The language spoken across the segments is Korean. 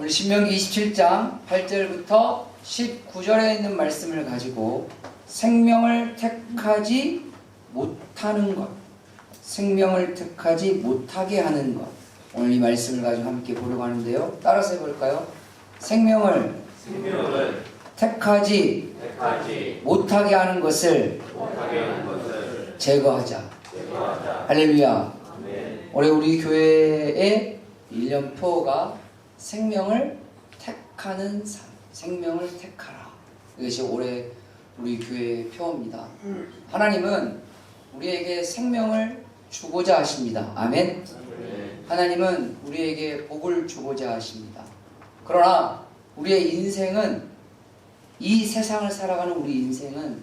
오늘 신명기 27장 8절부터 19절에 있는 말씀을 가지고 생명을 택하지 못하는 것, 생명을 택하지 못하게 하는 것, 오늘 이 말씀을 가지고 함께 보려고 하는데요. 따라서 해볼까요? 생명을 택하지 못하게 하는 것을 제거하자. 할렐루야. 올해 우리 교회의 1년 표가 생명을 택하는 삶, 생명을 택하라. 이것이 올해 우리 교회의 표입니다. 하나님은 우리에게 생명을 주고자 하십니다. 아멘. 하나님은 우리에게 복을 주고자 하십니다. 그러나 우리의 인생은, 이 세상을 살아가는 우리 인생은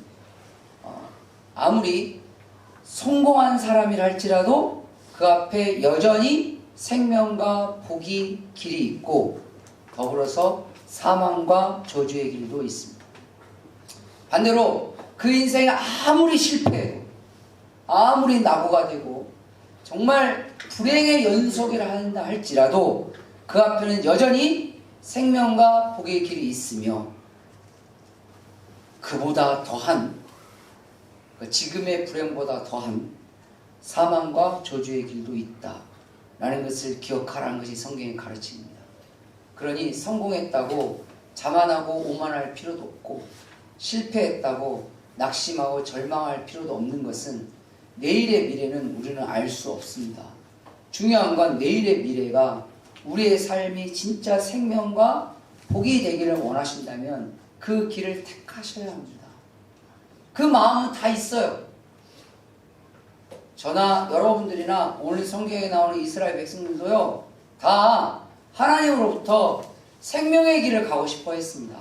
아무리 성공한 사람이라 할지라도 그 앞에 여전히 생명과 복이 길이 있고 더불어서 사망과 저주의 길도 있습니다. 반대로 그 인생이 아무리 실패해도, 아무리 낙오가 되고 정말 불행의 연속이라 한다 할지라도 그 앞에는 여전히 생명과 복의 길이 있으며 그보다 더한, 지금의 불행보다 더한 사망과 저주의 길도 있다 라는 것을 기억하라는 것이 성경의 가르침입니다. 그러니 성공했다고 자만하고 오만할 필요도 없고, 실패했다고 낙심하고 절망할 필요도 없는 것은 내일의 미래는 우리는 알 수 없습니다. 중요한 건 내일의 미래가 우리의 삶이 진짜 생명과 복이 되기를 원하신다면 그 길을 택하셔야 합니다. 그 마음은 다 있어요. 저나 여러분들이나 오늘 성경에 나오는 이스라엘 백성들도요, 다 하나님으로부터 생명의 길을 가고 싶어 했습니다.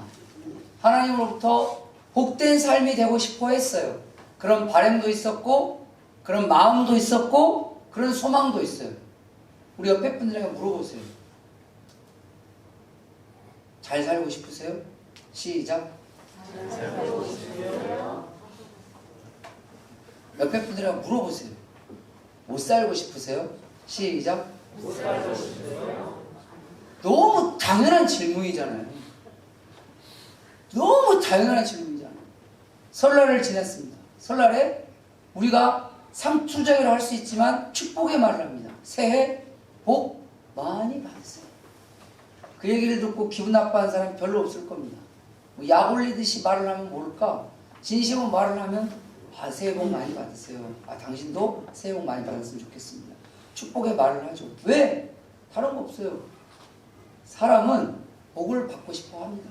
하나님으로부터 복된 삶이 되고 싶어 했어요. 그런 바람도 있었고, 그런 마음도 있었고, 그런 소망도 있어요. 우리 옆에 분들에게 물어보세요. 잘 살고 싶으세요? 시작. 잘 살고 싶으세요? 옆에 분들에게 물어보세요. 못 살고 싶으세요? 시작. 못 살고 싶으세요? 너무 당연한 질문이잖아요. 너무 당연한 질문이잖아요. 설날을 지냈습니다. 설날에 우리가 상투적이라고 할 수 있지만 축복의 말을 합니다. 새해 복 많이 받으세요. 그 얘기를 듣고 기분 나빠하는 사람이 별로 없을 겁니다. 약 올리듯이 말을 하면 모를까? 진심으로 말을 하면 새해 복 많이 받으세요. 당신도 새해 복 많이 받았으면 좋겠습니다. 축복의 말을 하죠. 왜? 다른 거 없어요. 사람은 복을 받고 싶어 합니다.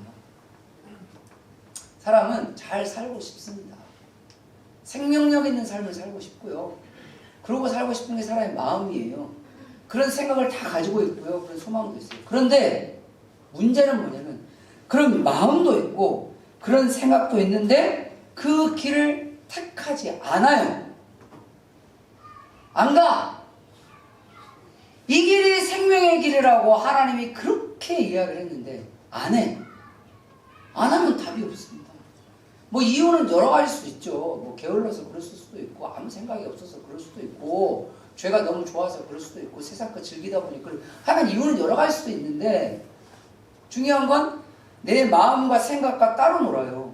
사람은 잘 살고 싶습니다. 생명력 있는 삶을 살고 싶고요. 그러고 살고 싶은 게 사람의 마음이에요. 그런 생각을 다 가지고 있고요. 그런 소망도 있어요. 그런데 문제는 뭐냐면 그런 마음도 있고 그런 생각도 있는데 그 길을 택하지 않아요. 안 가. 이 길이 생명의 길이라고 하나님이 그렇게 이야기를 했는데 안 해. 안 하면 답이 없습니다. 이유는 여러 가지일 수도 있죠. 게을러서 그럴 수도 있고, 아무 생각이 없어서 그럴 수도 있고, 죄가 너무 좋아서 그럴 수도 있고, 세상 거 즐기다 보니 하면 이유는 여러 가지일 수도 있는데 중요한 건 내 마음과 생각과 따로 놀아요.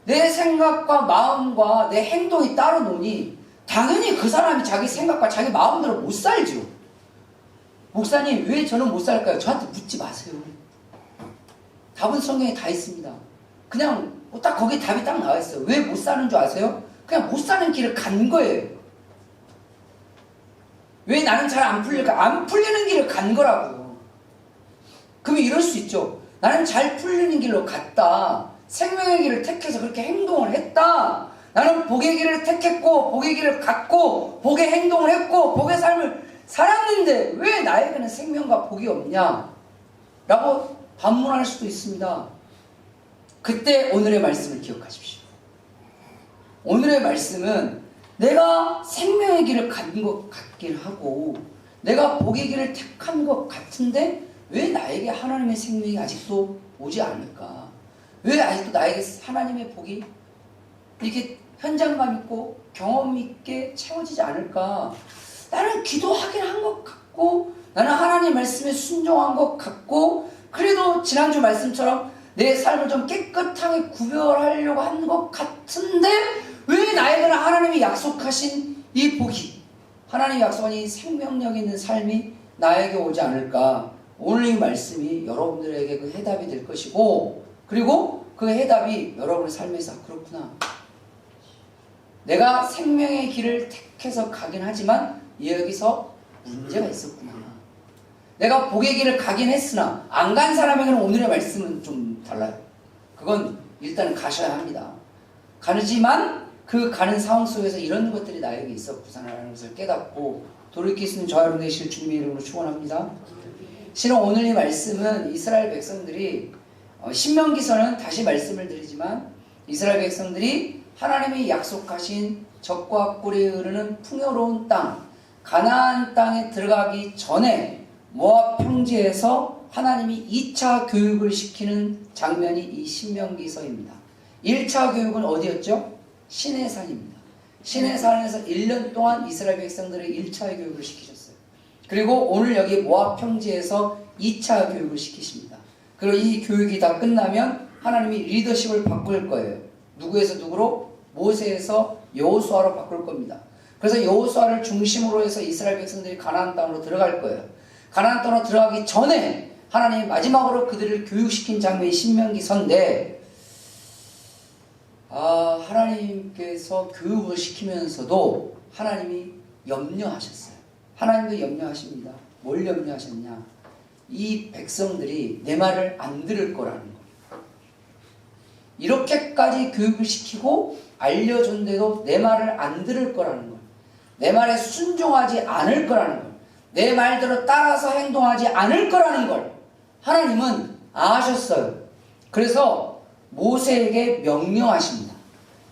내 생각과 마음과 내 행동이 따로 노니 당연히 그 사람이 자기 생각과 자기 마음대로 못 살죠. 목사님, 왜 저는 못 살까요? 저한테 묻지 마세요. 답은 성경에 다 있습니다. 그냥 딱 거기에 답이 딱 나와 있어요. 왜 못 사는 줄 아세요? 그냥 못 사는 길을 간 거예요. 왜 나는 잘 안 풀릴까? 안 풀리는 길을 간 거라고요. 그러면 이럴 수 있죠. 나는 잘 풀리는 길로 갔다. 생명의 길을 택해서 그렇게 행동을 했다. 나는 복의 길을 택했고 복의 길을 갔고 복의 행동을 했고 복의 삶을 살았는데 왜 나에게는 생명과 복이 없냐? 라고 반문할 수도 있습니다. 그때 오늘의 말씀을 기억하십시오. 오늘의 말씀은 내가 생명의 길을 간 것 같긴 하고 내가 복의 길을 택한 것 같은데 왜 나에게 하나님의 생명이 아직도 오지 않을까? 왜 아직도 나에게 하나님의 복이 이렇게 현장감 있고 경험 있게 채워지지 않을까? 나는 기도하긴 한 것 같고 같고 나는 하나님 말씀에 순종한 것 같고 그래도 지난주 말씀처럼 내 삶을 좀 깨끗하게 구별하려고 한 것 같은데 왜 나에게는 하나님이 약속하신 이 복이 하나님이 약속한 이 생명력 있는 삶이 나에게 오지 않을까. 오늘 이 말씀이 여러분들에게 그 해답이 될 것이고 그리고 그 해답이 여러분의 삶에서 그렇구나. 내가 생명의 길을 택해서 가긴 하지만 여기서 문제가 있었구나. 내가 복의 길을 가긴 했으나 안 간 사람에게는 오늘의 말씀은 좀 달라요. 그건 일단은 가셔야 합니다. 가지만 그 가는 상황 속에서 이런 것들이 나에게 있었구나라는 것을 깨닫고 돌이킬 수 있는 저와 여러분 되실 주님의 이름으로 축원합니다. 실은 오늘 이 말씀은 이스라엘 백성들이 신명기서는 다시 말씀을 드리지만 이스라엘 백성들이 하나님이 약속하신 젖과 꿀이 흐르는 풍요로운 땅 가나안 땅에 들어가기 전에 모압 평지에서 하나님이 2차 교육을 시키는 장면이 이 신명기서입니다. 1차 교육은 어디였죠? 시내산입니다. 시내산에서 1년 동안 이스라엘 백성들의 1차 교육을 시키셨어요. 그리고 오늘 여기 모압 평지에서 2차 교육을 시키십니다. 그리고 이 교육이 다 끝나면 하나님이 리더십을 바꿀 거예요. 누구에서 누구로? 모세에서 여호수아로 바꿀 겁니다. 그래서 여호수아를 중심으로 해서 이스라엘 백성들이 가나안 땅으로 들어갈 거예요. 가나안 땅으로 들어가기 전에 하나님이 마지막으로 그들을 교육시킨 장면이 신명기서인데 하나님께서 교육을 시키면서도 하나님이 염려하셨어요. 하나님도 염려하십니다. 뭘 염려하셨냐? 이 백성들이 내 말을 안 들을 거라는 거. 이렇게까지 교육을 시키고 알려줬는데도 내 말을 안 들을 거라는 거. 내 말에 순종하지 않을 거라는 걸, 내 말대로 따라서 행동하지 않을 거라는 걸 하나님은 아셨어요. 그래서 모세에게 명령하십니다.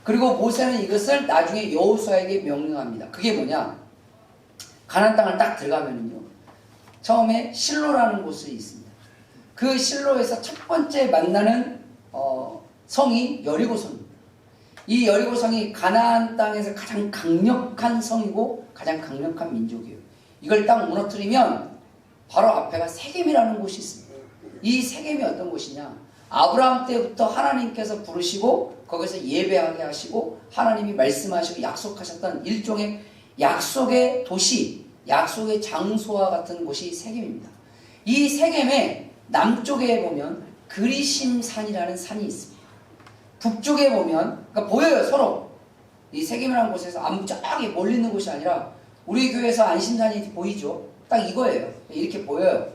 그리고 모세는 이것을 나중에 여호수아에게 명령합니다. 그게 뭐냐? 가나안 땅을 딱 들어가면요, 처음에 실로라는 곳이 있습니다. 그 실로에서 첫 번째 만나는 성이 여리고성입니다. 이 여리고성이 가나안 땅에서 가장 강력한 성이고 가장 강력한 민족이에요. 이걸 딱 무너뜨리면 바로 앞에가 세겜이라는 곳이 있습니다. 이 세겜이 어떤 곳이냐? 아브라함 때부터 하나님께서 부르시고 거기서 예배하게 하시고 하나님이 말씀하시고 약속하셨던 일종의 약속의 도시, 약속의 장소와 같은 곳이 세겜입니다. 이 세겜의 남쪽에 보면 그리심산이라는 산이 있습니다. 북쪽에 보면, 그러니까 보여요, 서로. 이 세겜이라는 곳에서 암쫙이 멀리 있는 곳이 아니라 우리 교회에서 안심산이 보이죠? 딱 이거예요. 이렇게 보여요.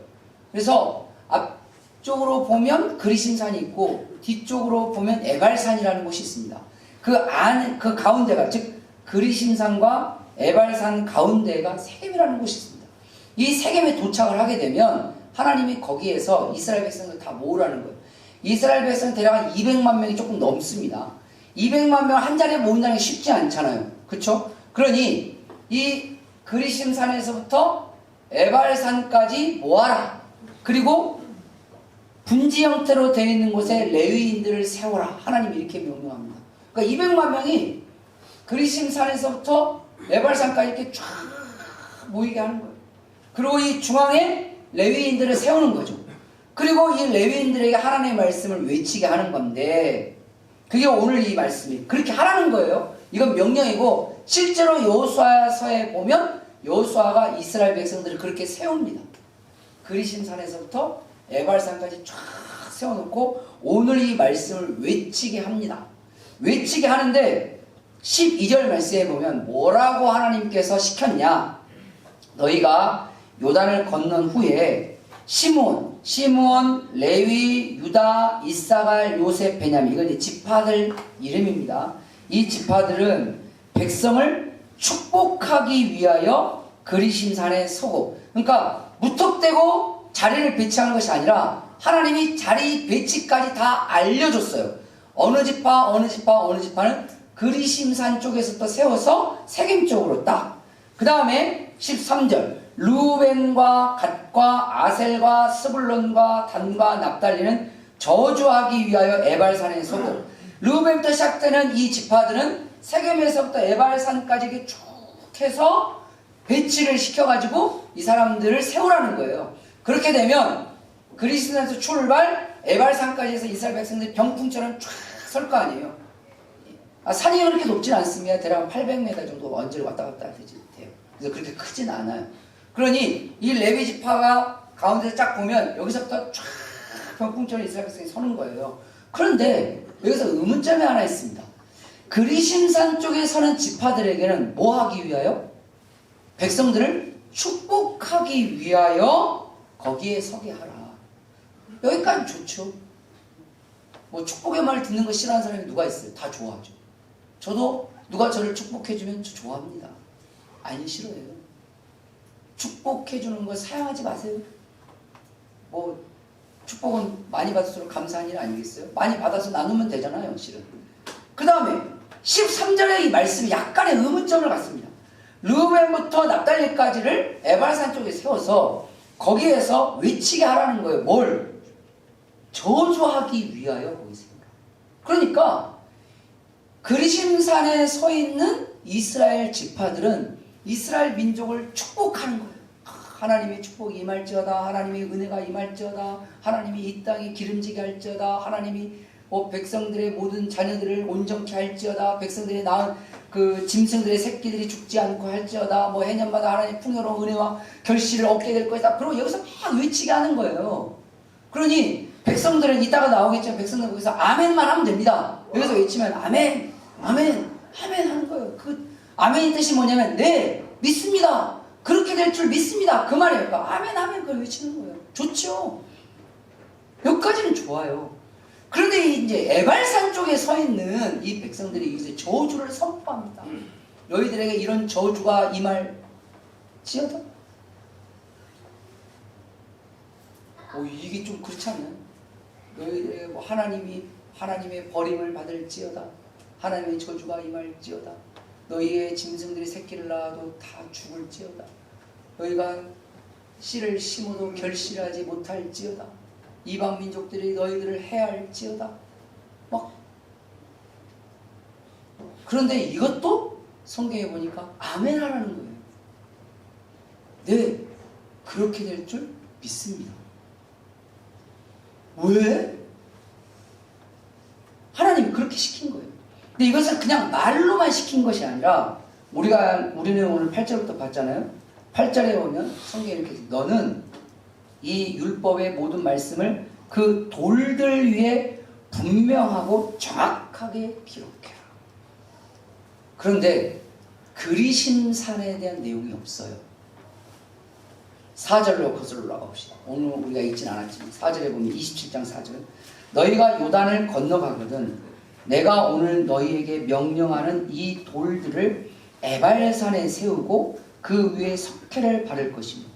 그래서 앞쪽으로 보면 그리심산이 있고 뒤쪽으로 보면 에발산이라는 곳이 있습니다. 그 가운데가, 즉 그리심산과 에발산 가운데가 세겜이라는 곳이 있습니다. 이 세겜에 도착을 하게 되면 하나님이 거기에서 이스라엘 백성들 다 모으라는 거예요. 이스라엘 백성 대략 한 200만 명이 조금 넘습니다. 200만 명 한 자리에 모은다는 게 쉽지 않잖아요. 그렇죠? 그러니 이 그리심산에서부터 에발산까지 모아라. 그리고 분지 형태로 되어 있는 곳에 레위인들을 세워라. 하나님이 이렇게 명령합니다. 그러니까 200만 명이 그리심산에서부터 에발산까지 이렇게 쫙 모이게 하는 거예요. 그리고 이 중앙에 레위인들을 세우는 거죠. 그리고 이 레위인들에게 하나님의 말씀을 외치게 하는 건데 그게 오늘 이 말씀이 그렇게 하라는 거예요. 이건 명령이고 실제로 여호수아서에 보면 여호수아가 이스라엘 백성들을 그렇게 세웁니다. 그리심산에서부터 에발산까지 쫙 세워놓고 오늘 이 말씀을 외치게 합니다. 외치게 하는데 12절 말씀에 보면 뭐라고 하나님께서 시켰냐? 너희가 요단을 건넌 후에 시므온, 레위, 유다, 이사갈, 요셉, 베냐민, 이건 이제 지파들 이름입니다. 이 지파들은 백성을 축복하기 위하여 그리심산에 서고, 그러니까 무턱대고 자리를 배치하는 것이 아니라 하나님이 자리 배치까지 다 알려줬어요. 어느 지파는 그리심산 쪽에서부터 세워서 세겜 쪽으로 딱. 그 다음에 13절 루벤과 갓과 아셀과 스불론과 단과 납달리는 저주하기 위하여 에발산에 서고, 루벤부터 시작되는 이 지파들은 세겜에서부터 에발산까지 이렇게 쭉 해서 배치를 시켜가지고 이 사람들을 세우라는 거예요. 그렇게 되면 그리스도에서 출발 에발산까지 해서 이스라엘 백성들이 병풍처럼 쫙 설 거 아니에요. 산이 그렇게 높진 않습니다. 대략 800m 정도 언저리 왔다 갔다 돼요. 그래서 그렇게 크진 않아요. 그러니 이 레위 지파가 가운데서 쫙 보면 여기서부터 쫙 병풍처럼 이스라엘 백성이 서는 거예요. 그런데 여기서 의문점이 하나 있습니다. 그리심산 쪽에 서는 지파들에게는 뭐 하기 위하여? 백성들을 축복하기 위하여 거기에 서게 하라. 여기까지 좋죠. 뭐 축복의 말을 듣는 거 싫어하는 사람이 누가 있어요? 다 좋아하죠. 저도 누가 저를 축복해주면 저 좋아합니다. 아니 싫어해요. 축복해주는 거 사양하지 마세요. 뭐 축복은 많이 받을수록 감사한 일 아니겠어요? 많이 받아서 나누면 되잖아요, 실은. 그 다음에 13절의 이 말씀이 약간의 의문점을 갖습니다. 르우벤부터 납달리까지를 에발산 쪽에 세워서 거기에서 외치게 하라는 거예요. 뭘? 저주하기 위하여 거기 세우라. 그러니까 그리심산에 서 있는 이스라엘 지파들은 이스라엘 민족을 축복하는 거예요. 하나님의 축복이 임할지어다. 하나님의 은혜가 임할지어다. 하나님이 이 땅에 기름지게 할지어다. 하나님이 백성들의 모든 자녀들을 온전케 할지어다. 백성들이 낳은 그 짐승들의 새끼들이 죽지 않고 할지어다. 뭐 해년마다 하나님의 풍요로운 은혜와 결실을 얻게 될 것이다. 그리고 여기서 막 외치게 하는 거예요. 그러니 백성들은 이따가 나오겠지만 백성들은 거기서 아멘만 하면 됩니다. 여기서 외치면 아멘, 아멘, 아멘 하는 거예요. 그 아멘의 뜻이 뭐냐면 네, 믿습니다. 그렇게 될 줄 믿습니다. 그 말이에요. 그러니까 아멘, 아멘 그걸 외치는 거예요. 좋죠. 여기까지는 좋아요. 그런데 이제 에발산 쪽에 서 있는 이 백성들이 이제 저주를 선포합니다. 너희들에게 이런 저주가 임할지어다. 이게 좀 그렇지 않나요? 너희들에게 뭐 하나님의 버림을 받을지어다. 하나님의 저주가 임할지어다. 너희의 짐승들이 새끼를 낳아도 다 죽을지어다. 너희가 씨를 심어도 결실하지 못할지어다. 이방 민족들이 너희들을 해할지어다. 막 그런데 이것도 성경에 보니까 아멘 하라는 거예요. 네, 그렇게 될 줄 믿습니다. 왜? 하나님이 그렇게 시킨 거예요. 근데 이것을 그냥 말로만 시킨 것이 아니라 우리는 오늘 8절부터 봤잖아요. 8절에 보면 성경에 이렇게 너는 이 율법의 모든 말씀을 그 돌들 위에 분명하고 정확하게 기록해라. 그런데 그리심산에 대한 내용이 없어요. 4절로 거슬러 올라가 봅시다. 오늘 우리가 읽진 않았지만 4절에 보면 27장 4절 너희가 요단을 건너가거든 내가 오늘 너희에게 명령하는 이 돌들을 에발산에 세우고 그 위에 석회를 바를 것이며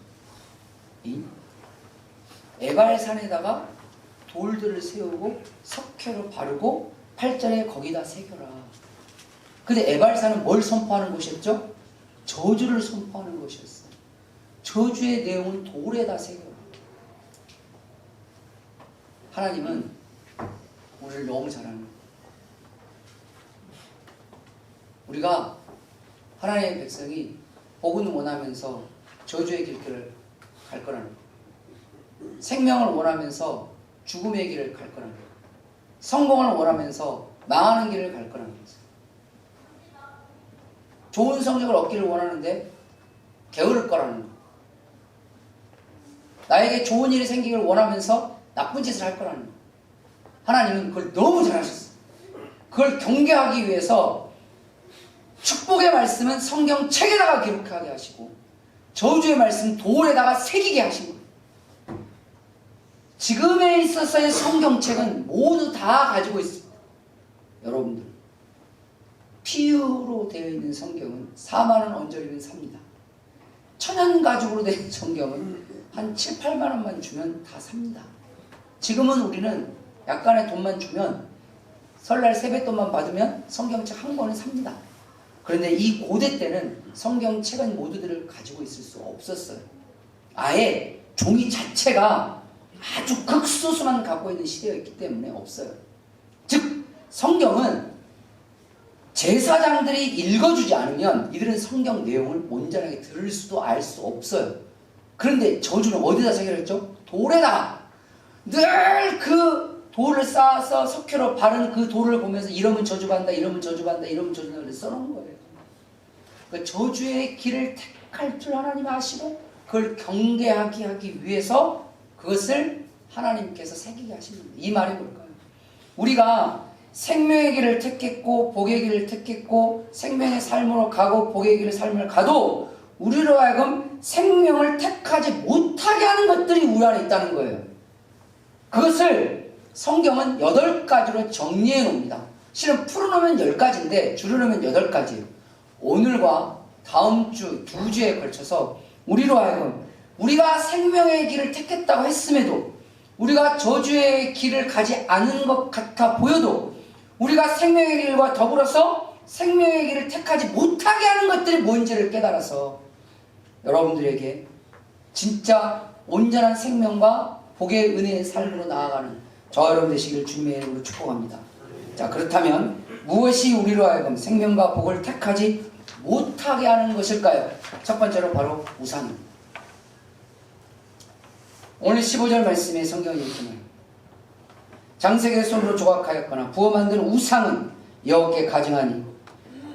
에발산에다가 돌들을 세우고 석회로 바르고 8절에 거기다 새겨라. 근데 에발산은 뭘 선포하는 곳이었죠? 저주를 선포하는 곳이었어요. 저주의 내용은 돌에다 새겨라. 하나님은 우리를 너무 사랑해요. 우리가 하나님의 백성이 복은 원하면서 저주의 길을 갈 거라는 거예요. 생명을 원하면서 죽음의 길을 갈 거라는 거예요. 성공을 원하면서 망하는 길을 갈 거라는 거예요. 좋은 성적을 얻기를 원하는데 게으를 거라는 거예요. 나에게 좋은 일이 생기기를 원하면서 나쁜 짓을 할 거라는 거예요. 하나님은 그걸 너무 잘하셨어요. 그걸 경계하기 위해서 축복의 말씀은 성경책에다가 기록하게 하시고 저주의 말씀 돌에다가 새기게 하신 거예요. 지금에 있어서의 성경책은 모두 다 가지고 있습니다. 여러분들 PU로 되어 있는 성경은 4만원 언저리면 삽니다. 천연 가죽으로 된 성경은 한 7, 8만원만 주면 다 삽니다. 지금은 우리는 약간의 돈만 주면 설날 세뱃돈만 받으면 성경책 한 권을 삽니다. 그런데 이 고대 때는 성경책은 모두들을 가지고 있을 수 없었어요. 아예 종이 자체가 아주 극소수만 갖고 있는 시대였기 때문에 없어요. 즉 성경은 제사장들이 읽어주지 않으면 이들은 성경 내용을 온전하게 들을 수도 알 수 없어요. 그런데 저주는 어디다 새겨졌죠? 돌에다가. 늘 그 돌을 쌓아서 석회로 바른 그 돌을 보면서 이러면 저주받는다, 이러면 저주받는다, 이러면 저주받는다 그래서 써놓은 거예요. 그 저주의 길을 택할 줄 하나님 아시고 그걸 경계하게 하기 위해서 그것을 하나님께서 새기게 하신 겁니다. 이 말이 뭘까요? 우리가 생명의 길을 택했고 복의 길을 택했고 생명의 삶으로 가고 복의 길을 삶을 가도 우리로 하여금 생명을 택하지 못하게 하는 것들이 우리 안에 있다는 거예요. 그것을 성경은 8가지로 정리해 놓습니다. 실은 풀어놓으면 10가지인데 줄여놓으면 8가지예요. 오늘과 다음 주 2주에 걸쳐서 우리로 하여금 우리가 생명의 길을 택했다고 했음에도 우리가 저주의 길을 가지 않은 것 같아 보여도 우리가 생명의 길과 더불어서 생명의 길을 택하지 못하게 하는 것들이 뭔지를 깨달아서 여러분들에게 진짜 온전한 생명과 복의 은혜의 삶으로 나아가는 저와 여러분 되시길 주님의 이름으로 축복합니다. 자, 그렇다면 무엇이 우리로 하여금 생명과 복을 택하지 못하게 하는 것일까요? 첫 번째로 바로 우상입니다. 오늘 15절 말씀에 성경이 이렇게 말합니다. 장색의 손으로 조각하였거나 부어 만든 우상은 여호와께 가증하니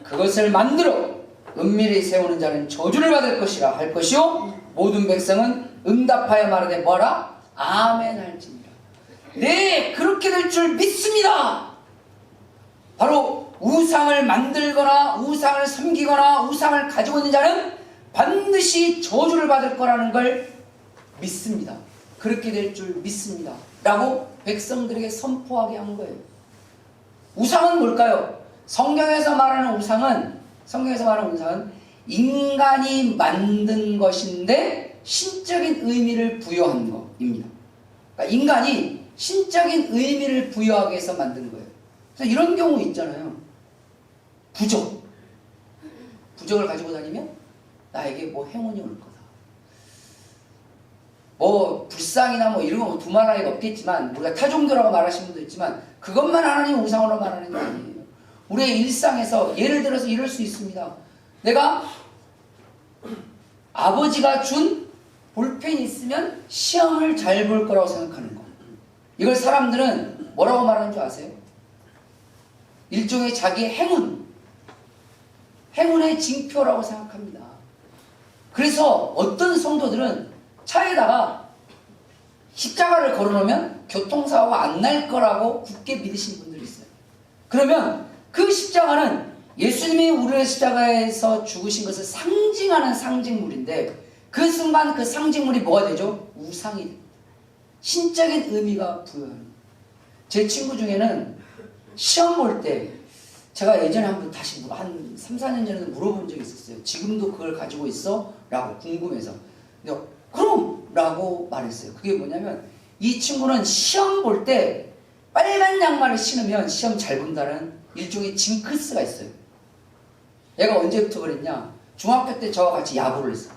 그것을 만들어 은밀히 세우는 자는 저주를 받을 것이라 할 것이요 모든 백성은 응답하여 말하되 뭐라? 아멘 할지니라. 네, 그렇게 될 줄 믿습니다. 바로 우상을 만들거나 우상을 섬기거나 우상을 가지고 있는 자는 반드시 저주를 받을 거라는 걸 믿습니다. 그렇게 될 줄 믿습니다. 라고 백성들에게 선포하게 한 거예요. 우상은 뭘까요? 성경에서 말하는 우상은 인간이 만든 것인데 신적인 의미를 부여한 것입니다. 그러니까 인간이 신적인 의미를 부여하기 위해서 만든 거예요. 그래서 이런 경우 있잖아요. 부적을 가지고 다니면 나에게 뭐 행운이 올 거다. 뭐 불상이나 뭐 이런 거 두말 나위가 없겠지만 우리가 타종교라고 말하시는 분도 있지만 그것만 하나님 우상으로 말하는 게 아니에요. 우리의 일상에서 예를 들어서 이럴 수 있습니다. 내가 아버지가 준 볼펜이 있으면 시험을 잘 볼 거라고 생각하는 거. 이걸 사람들은 뭐라고 말하는 줄 아세요? 일종의 자기의 행운의 징표라고 생각합니다. 그래서 어떤 성도들은 차에다가 십자가를 걸어놓으면 교통사고가 안 날 거라고 굳게 믿으신 분들이 있어요. 그러면 그 십자가는 예수님이 우리의 십자가에서 죽으신 것을 상징하는 상징물인데 그 순간 그 상징물이 뭐가 되죠? 우상이 됩니다. 신적인 의미가 부여하는. 제 친구 중에는 시험 볼 때 제가 예전에 한번 다시 한 3, 4년 전에 물어본 적이 있었어요. 지금도 그걸 가지고 있어? 라고 궁금해서. 그럼! 라고 말했어요. 그게 뭐냐면 이 친구는 시험 볼 때 빨간 양말을 신으면 시험 잘 본다는 일종의 징크스가 있어요. 얘가 언제부터 그랬냐? 중학교 때 저와 같이 야구를 했어요.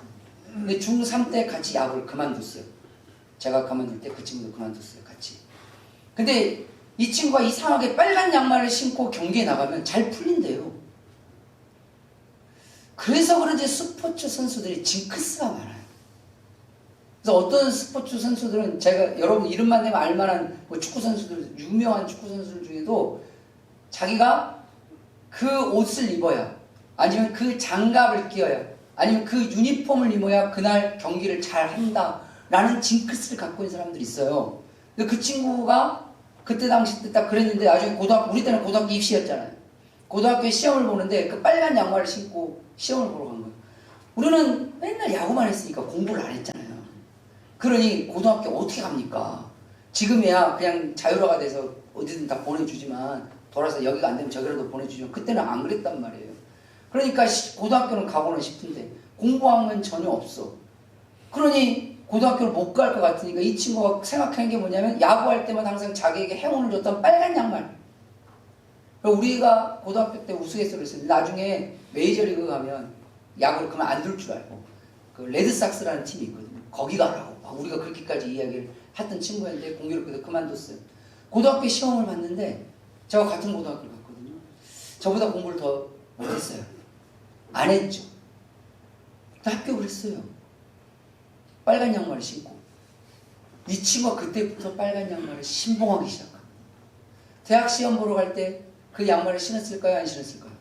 근데 중3 때 같이 야구를 그만뒀어요. 제가 그만둘 때 그 친구도 그만뒀어요. 같이. 근데 이 친구가 이상하게 빨간 양말을 신고 경기에 나가면 잘 풀린대요. 그래서 그런지 스포츠 선수들이 징크스가 많아요. 그래서 어떤 스포츠 선수들은 제가 여러분 이름만 내면 알만한 뭐 축구 선수들, 유명한 축구 선수들 중에도 자기가 그 옷을 입어야 아니면 그 장갑을 끼어야 아니면 그 유니폼을 입어야 그날 경기를 잘 한다라는 징크스를 갖고 있는 사람들이 있어요. 근데 그 친구가 그때 당시 때 딱 그랬는데 나중에 우리 때는 고등학교 입시였잖아요. 고등학교에 시험을 보는데 그 빨간 양말을 신고 시험을 보러 간 거예요. 우리는 맨날 야구만 했으니까 공부를 안 했잖아요. 그러니 고등학교 어떻게 갑니까? 지금이야 그냥 자유화가 돼서 어디든 다 보내주지만 돌아서 여기가 안 되면 저기라도 보내주지만 그때는 안 그랬단 말이에요. 그러니까 고등학교는 가고는 싶은데 공부한 건 전혀 없어. 그러니 고등학교를 못 갈 것 같으니까 이 친구가 생각하는 게 뭐냐면 야구할 때만 항상 자기에게 행운을 줬던 빨간 양말. 우리가 고등학교 때 우스갯소리를 했어요. 나중에 메이저리그 가면 야구를 그만 안 둘 줄 알고 그 레드삭스라는 팀이 있거든요. 거기 가라고 우리가 그렇게까지 이야기를 했던 친구였는데 공교롭게도 그만뒀어요. 고등학교 시험을 봤는데 제가 같은 고등학교를 갔거든요. 저보다 공부를 더 못했어요. 안 했죠. 다 합격을 했어요. 빨간 양말을 신고 이 친구가 그때부터 빨간 양말을 신봉하기 시작합니다. 대학 시험 보러 갈 때 그 양말을 신었을까요? 안 신었을까요?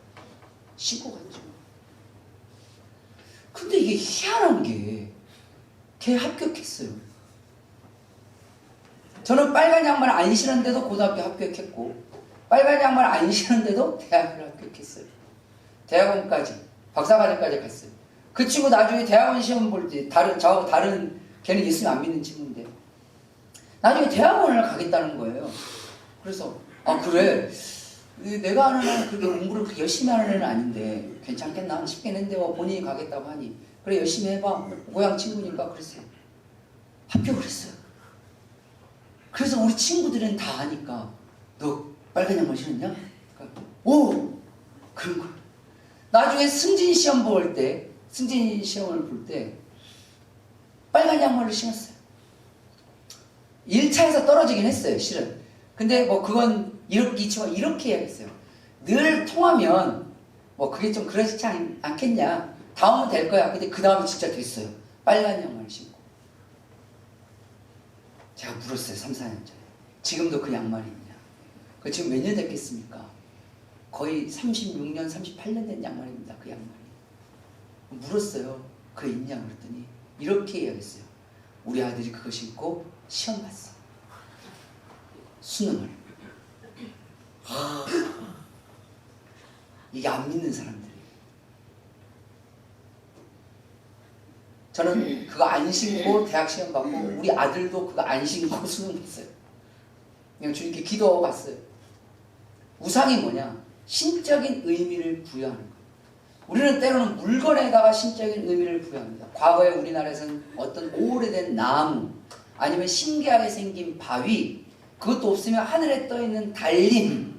신고 갔죠. 근데 이게 희한한 게 걔 합격했어요. 저는 빨간 양말 안 신었는데도 고등학교 합격했고 빨간 양말 안 신었는데도 대학을 합격했어요. 대학원까지 박사과정까지 갔어요. 그 친구 나중에 대학원 시험 볼 때 저하고 다른 걔는 예수님 안 믿는 친구인데 나중에 대학원을 가겠다는 거예요. 그래서 아 그래 내가 아는 애는 그렇게 공부를 그렇게 열심히 하는 애는 아닌데 괜찮겠나 싶겠는데 본인이 가겠다고 하니 그래 열심히 해봐 고향 친구니까 그랬어요. 합격을 했어요. 그래서 우리 친구들은 다 아니까 너 빨간 양말 신었냐? 그러니까, 오! 그런 거야. 나중에 승진 시험을 볼 때 빨간 양말을 신었어요. 1차에서 떨어지긴 했어요, 실은. 근데 뭐 그건 이 친구가 이렇게 이야기했어요. 늘 통하면 뭐 그게 좀 그렇지 않겠냐. 다음은 될 거야. 근데 그 다음에 진짜 됐어요. 빨간 양말을 신고. 제가 물었어요, 3, 4년 전에. 지금도 그 양말이 있냐. 그 지금 몇 년 됐겠습니까? 거의 36년, 38년 된 양말입니다. 그 양말이. 물었어요. 그게 있냐 그랬더니 이렇게 이야기했어요. 우리 아들이 그거 신고 시험 봤어. 수능을. 이게 안 믿는 사람들이에요. 저는 그거 안 신고 대학 시험 봤고 우리 아들도 그거 안 신고 수능 봤어요. 그냥 주님께 기도하고 갔어요. 우상이 뭐냐? 신적인 의미를 부여하는 거예요. 우리는 때로는 물건에다가 신적인 의미를 부여합니다. 과거에 우리나라에서는 어떤 오래된 나무 아니면 신기하게 생긴 바위 그것도 없으면 하늘에 떠있는 달림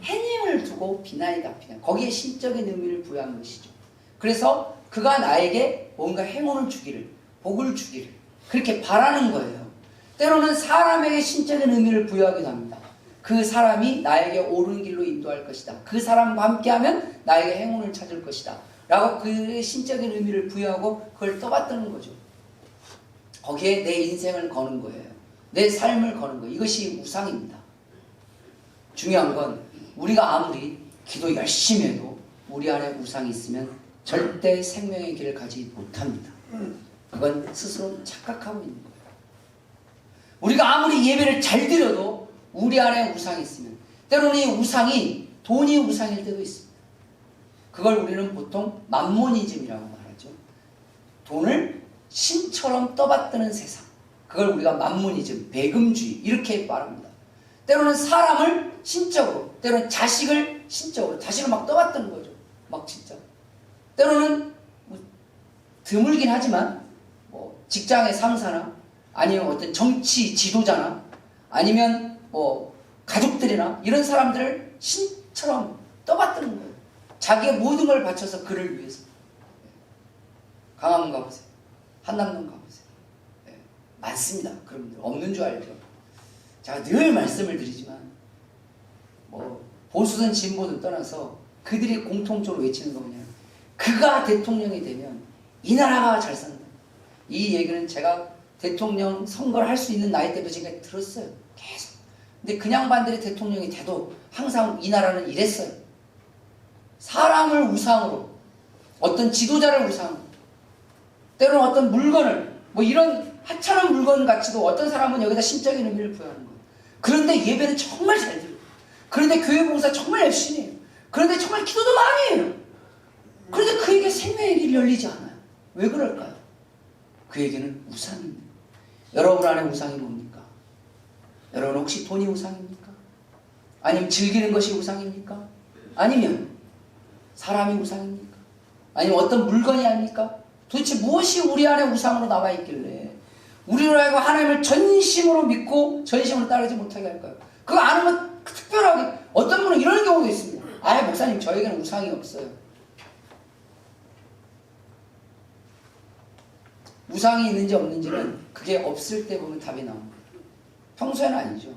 해님을 두고 비나이다 비나 거기에 신적인 의미를 부여한 것이죠. 그래서 그가 나에게 뭔가 행운을 주기를 복을 주기를 그렇게 바라는 거예요. 때로는 사람에게 신적인 의미를 부여하기도 합니다. 그 사람이 나에게 옳은 길로 인도할 것이다. 그 사람과 함께하면 나에게 행운을 찾을 것이다. 라고 그 신적인 의미를 부여하고 그걸 떠받드는 거죠. 거기에 내 인생을 거는 거예요. 내 삶을 거는 거예요. 이것이 우상입니다. 중요한 건 우리가 아무리 기도 열심히 해도 우리 안에 우상이 있으면 절대 생명의 길을 가지 못합니다. 그건 스스로 착각하고 있는 거예요. 우리가 아무리 예배를 잘 드려도 우리 안에 우상이 있으면 때로는 이 우상이 돈이 우상일 때도 있습니다. 그걸 우리는 보통 맘모니즘이라고 말하죠. 돈을 신처럼 떠받드는 세상. 그걸 우리가 맘모니즘, 배금주의 이렇게 말합니다. 때로는 사람을 신적으로, 때로는 자식을 신적으로, 자식을 막 떠받드는 거죠. 막 진짜. 때로는 뭐 드물긴 하지만 뭐 직장의 상사나 아니면 어떤 정치 지도자나 아니면 뭐 가족들이나 이런 사람들을 신처럼 떠받드는 거예요. 자기의 모든 걸 바쳐서 그를 위해서. 강화문 가보세요. 한남동 가보세요. 네. 많습니다. 그런 분들. 없는 줄 알죠. 제가 늘 말씀을 드리지만 뭐 보수든 진보든 떠나서 그들이 공통적으로 외치는 거 뭐냐. 그가 대통령이 되면 이 나라가 잘 산다. 이 얘기는 제가 대통령 선거를 할 수 있는 나이 때부터 지금까지 들었어요. 계속. 근데 그냥 반들이 대통령이 돼도 항상 이 나라는 이랬어요. 사람을 우상으로, 어떤 지도자를 우상으로, 때로는 어떤 물건을, 뭐 이런 하찮은 물건 가치도 어떤 사람은 여기다 신적인 의미를 부여하는 거예요. 그런데 예배는 정말 잘 드려요. 그런데 교회 봉사 정말 열심히 해요. 그런데 정말 기도도 많이 해요. 그런데 그에게 생명의 길이 열리지 않아요. 왜 그럴까요? 그에게는 우상입니다. 여러분 안에 우상이 뭡니까? 여러분 혹시 돈이 우상입니까? 아니면 즐기는 것이 우상입니까? 아니면 사람이 우상입니까? 아니면 어떤 물건이 아닙니까? 도대체 무엇이 우리 안에 우상으로 남아있길래 우리로 하여금 하나님을 전심으로 믿고 전심으로 따르지 못하게 할까요? 그거 아는 건 특별하게 어떤 분은 이런 경우도 있습니다. 아 목사님 저에게는 우상이 없어요. 우상이 있는지 없는지는 그게 없을 때 보면 답이 나옵니다. 평소에는 아니죠.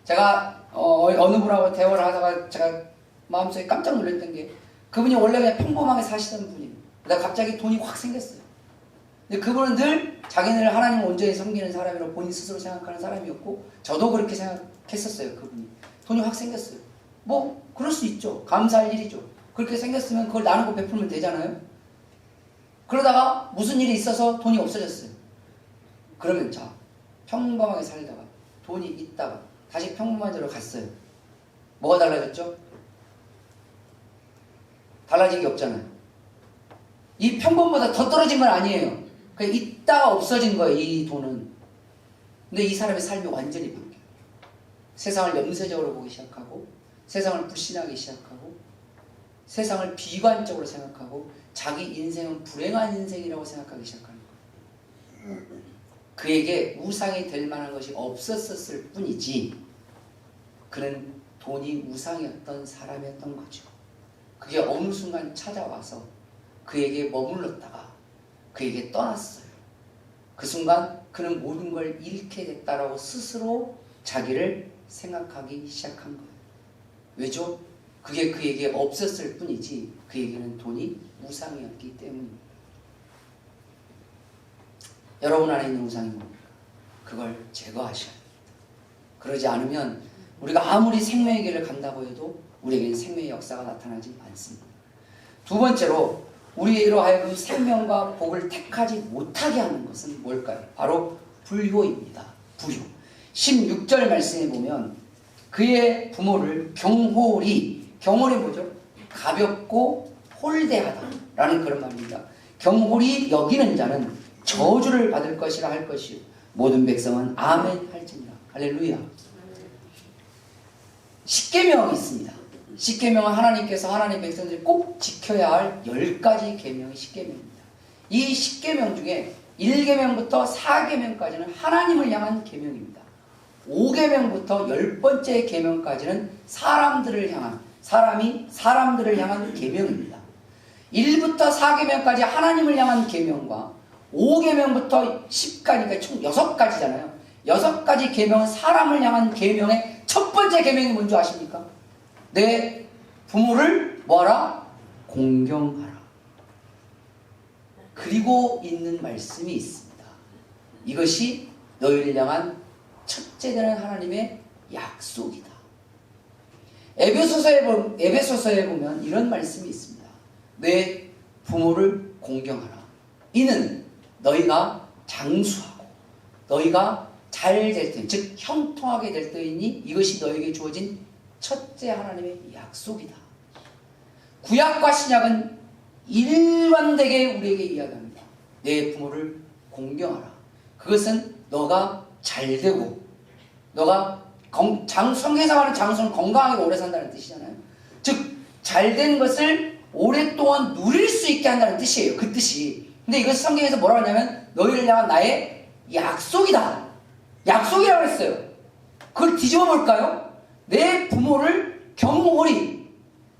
제가 어느 분하고 대화를 하다가 제가 마음속에 깜짝 놀랐던 게 그분이 원래 그냥 평범하게 사시던 분이에요. 그러다 갑자기 돈이 확 생겼어요. 근데 그분은 늘 자기네를 하나님을 온전히 섬기는 사람이라고 본인 스스로 생각하는 사람이었고 저도 그렇게 생각했었어요. 그분이. 돈이 확 생겼어요. 뭐 그럴 수 있죠. 감사할 일이죠. 그렇게 생겼으면 그걸 나누고 베풀면 되잖아요. 그러다가 무슨 일이 있어서 돈이 없어졌어요. 그러면 자, 평범하게 살다가 돈이 있다가 다시 평범한 데로 갔어요. 뭐가 달라졌죠? 달라진 게 없잖아요. 이 평범보다 더 떨어진 건 아니에요. 그냥 있다가 없어진 거예요. 이 돈은. 근데 이 사람의 삶이 완전히 바뀌어요. 세상을 염세적으로 보기 시작하고 세상을 불신하기 시작하고 세상을 비관적으로 생각하고 자기 인생은 불행한 인생이라고 생각하기 시작하는 거예요. 그에게 우상이 될 만한 것이 없었을 뿐이지 그는 돈이 우상이었던 사람이었던 거죠. 그게 어느 순간 찾아와서 그에게 머물렀다가 그에게 떠났어요. 그 순간 그는 모든 걸 잃게 됐다라고 스스로 자기를 생각하기 시작한 거예요. 왜죠? 그게 그에게 없었을 뿐이지 그에게는 돈이 우상이었기 때문입니다. 여러분 안에 있는 우상이 뭡니까? 그걸 제거하셔야 합니다. 그러지 않으면 우리가 아무리 생명의 길을 간다고 해도 우리에게는 생명의 역사가 나타나지 않습니다. 두 번째로 우리로 하여금 생명과 복을 택하지 못하게 하는 것은 뭘까요? 바로 불효입니다. 불효. 16절 말씀에 보면 그의 부모를 경홀히 뭐죠? 가볍고 홀대하다라는 그런 말입니다. 경홀히 여기는 자는 저주를 받을 것이라 할 것이요 모든 백성은 아멘 할지니라. 할렐루야. 십계명이 있습니다. 십계명은 하나님께서 하나님 백성들이 꼭 지켜야 할 10가지 계명이 십계명입니다. 이 십계명 중에 1계명부터 4계명까지는 하나님을 향한 계명입니다. 5계명부터 10번째 계명까지는 사람들을 향한 사람들을 향한 계명입니다. 1부터 4계명까지 하나님을 향한 계명과 5계명부터 10까지가 총 6가지잖아요. 6가지 계명은 사람을 향한 계명의 첫 번째 계명이 뭔지 아십니까? 내 부모를 뭐하라? 공경하라. 그리고 있는 말씀이 있습니다. 이것이 너희를 향한 첫째 되는 하나님의 약속이다. 에베소서에 보면 이런 말씀이 있습니다. 내 부모를 공경하라. 이는 너희가 장수하고 너희가 잘 될 때, 즉 형통하게 될 때이니 이것이 너희에게 주어진 첫째 하나님의 약속이다. 구약과 신약은 일관되게 우리에게 이야기합니다. 내 부모를 공경하라. 그것은 너가 잘 되고 너가 성경에서 말하는 장수는 건강하게 오래 산다는 뜻이잖아요. 즉 잘된 것을 오랫동안 누릴 수 있게 한다는 뜻이에요. 그 뜻이. 근데 이것을 성경에서 뭐라고 하냐면 너희를 향한 나의 약속이다. 약속이라고 했어요. 그걸 뒤집어 볼까요? 내 부모를 경홀히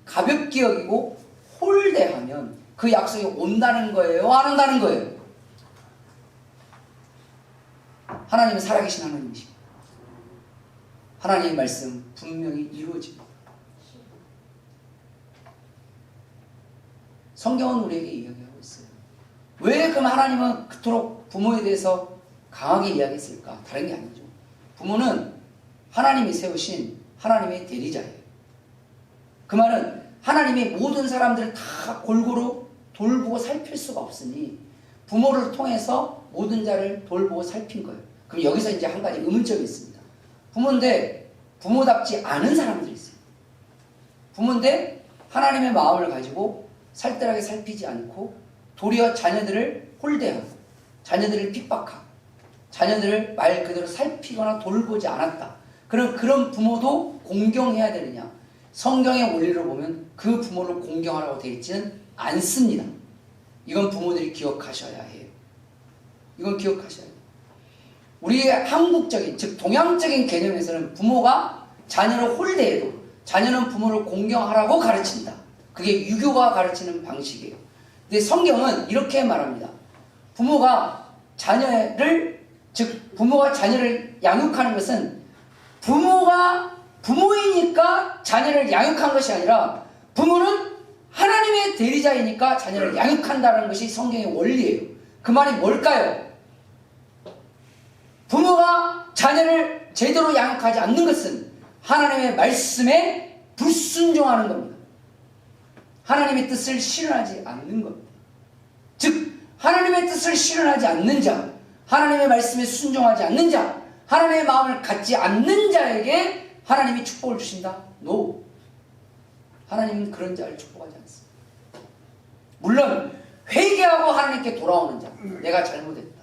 가볍게 여기고 홀대하면 그 약속이 온다는 거예요? 안 온다는 거예요? 하나님은 살아계신 하나님이십니다. 하나님의 말씀 분명히 이루어집니다. 성경은 우리에게 이야기하고 있어요. 왜 그럼 하나님은 그토록 부모에 대해서 강하게 이야기했을까? 다른 게 아니죠. 부모는 하나님이 세우신 하나님의 대리자예요. 그 말은 하나님이 모든 사람들을 다 골고루 돌보고 살필 수가 없으니 부모를 통해서 모든 자를 돌보고 살핀 거예요. 그럼 여기서 이제 한 가지 의문점이 있습니다. 부모인데 부모답지 않은 사람들이 있어요. 부모인데 하나님의 마음을 가지고 살뜰하게 살피지 않고 도리어 자녀들을 홀대하고 자녀들을 핍박하고 자녀들을 말 그대로 살피거나 돌보지 않았다. 그럼 그런 부모도 공경해야 되느냐? 성경의 원리를 보면 그 부모를 공경하라고 되어 있지는 않습니다. 이건 부모들이 기억하셔야 해요. 이건 기억하셔야 해요. 우리의 한국적인, 즉 동양적인 개념에서는 부모가 자녀를 홀대해도 자녀는 부모를 공경하라고 가르칩니다. 그게 유교가 가르치는 방식이에요. 근데 성경은 이렇게 말합니다. 부모가 자녀를 양육하는 것은 부모가 부모이니까 자녀를 양육한 것이 아니라 부모는 하나님의 대리자이니까 자녀를 양육한다는 것이 성경의 원리예요. 그 말이 뭘까요? 부모가 자녀를 제대로 양육하지 않는 것은 하나님의 말씀에 불순종하는 겁니다. 하나님의 뜻을 실현하지 않는 겁니다. 즉 하나님의 뜻을 실현하지 않는 자, 하나님의 말씀에 순종하지 않는 자, 하나님의 마음을 갖지 않는 자에게 하나님이 축복을 주신다? No. 하나님은 그런 자를 축복하지 않습니다. 물론 회개하고 하나님께 돌아오는 자, 내가 잘못했다.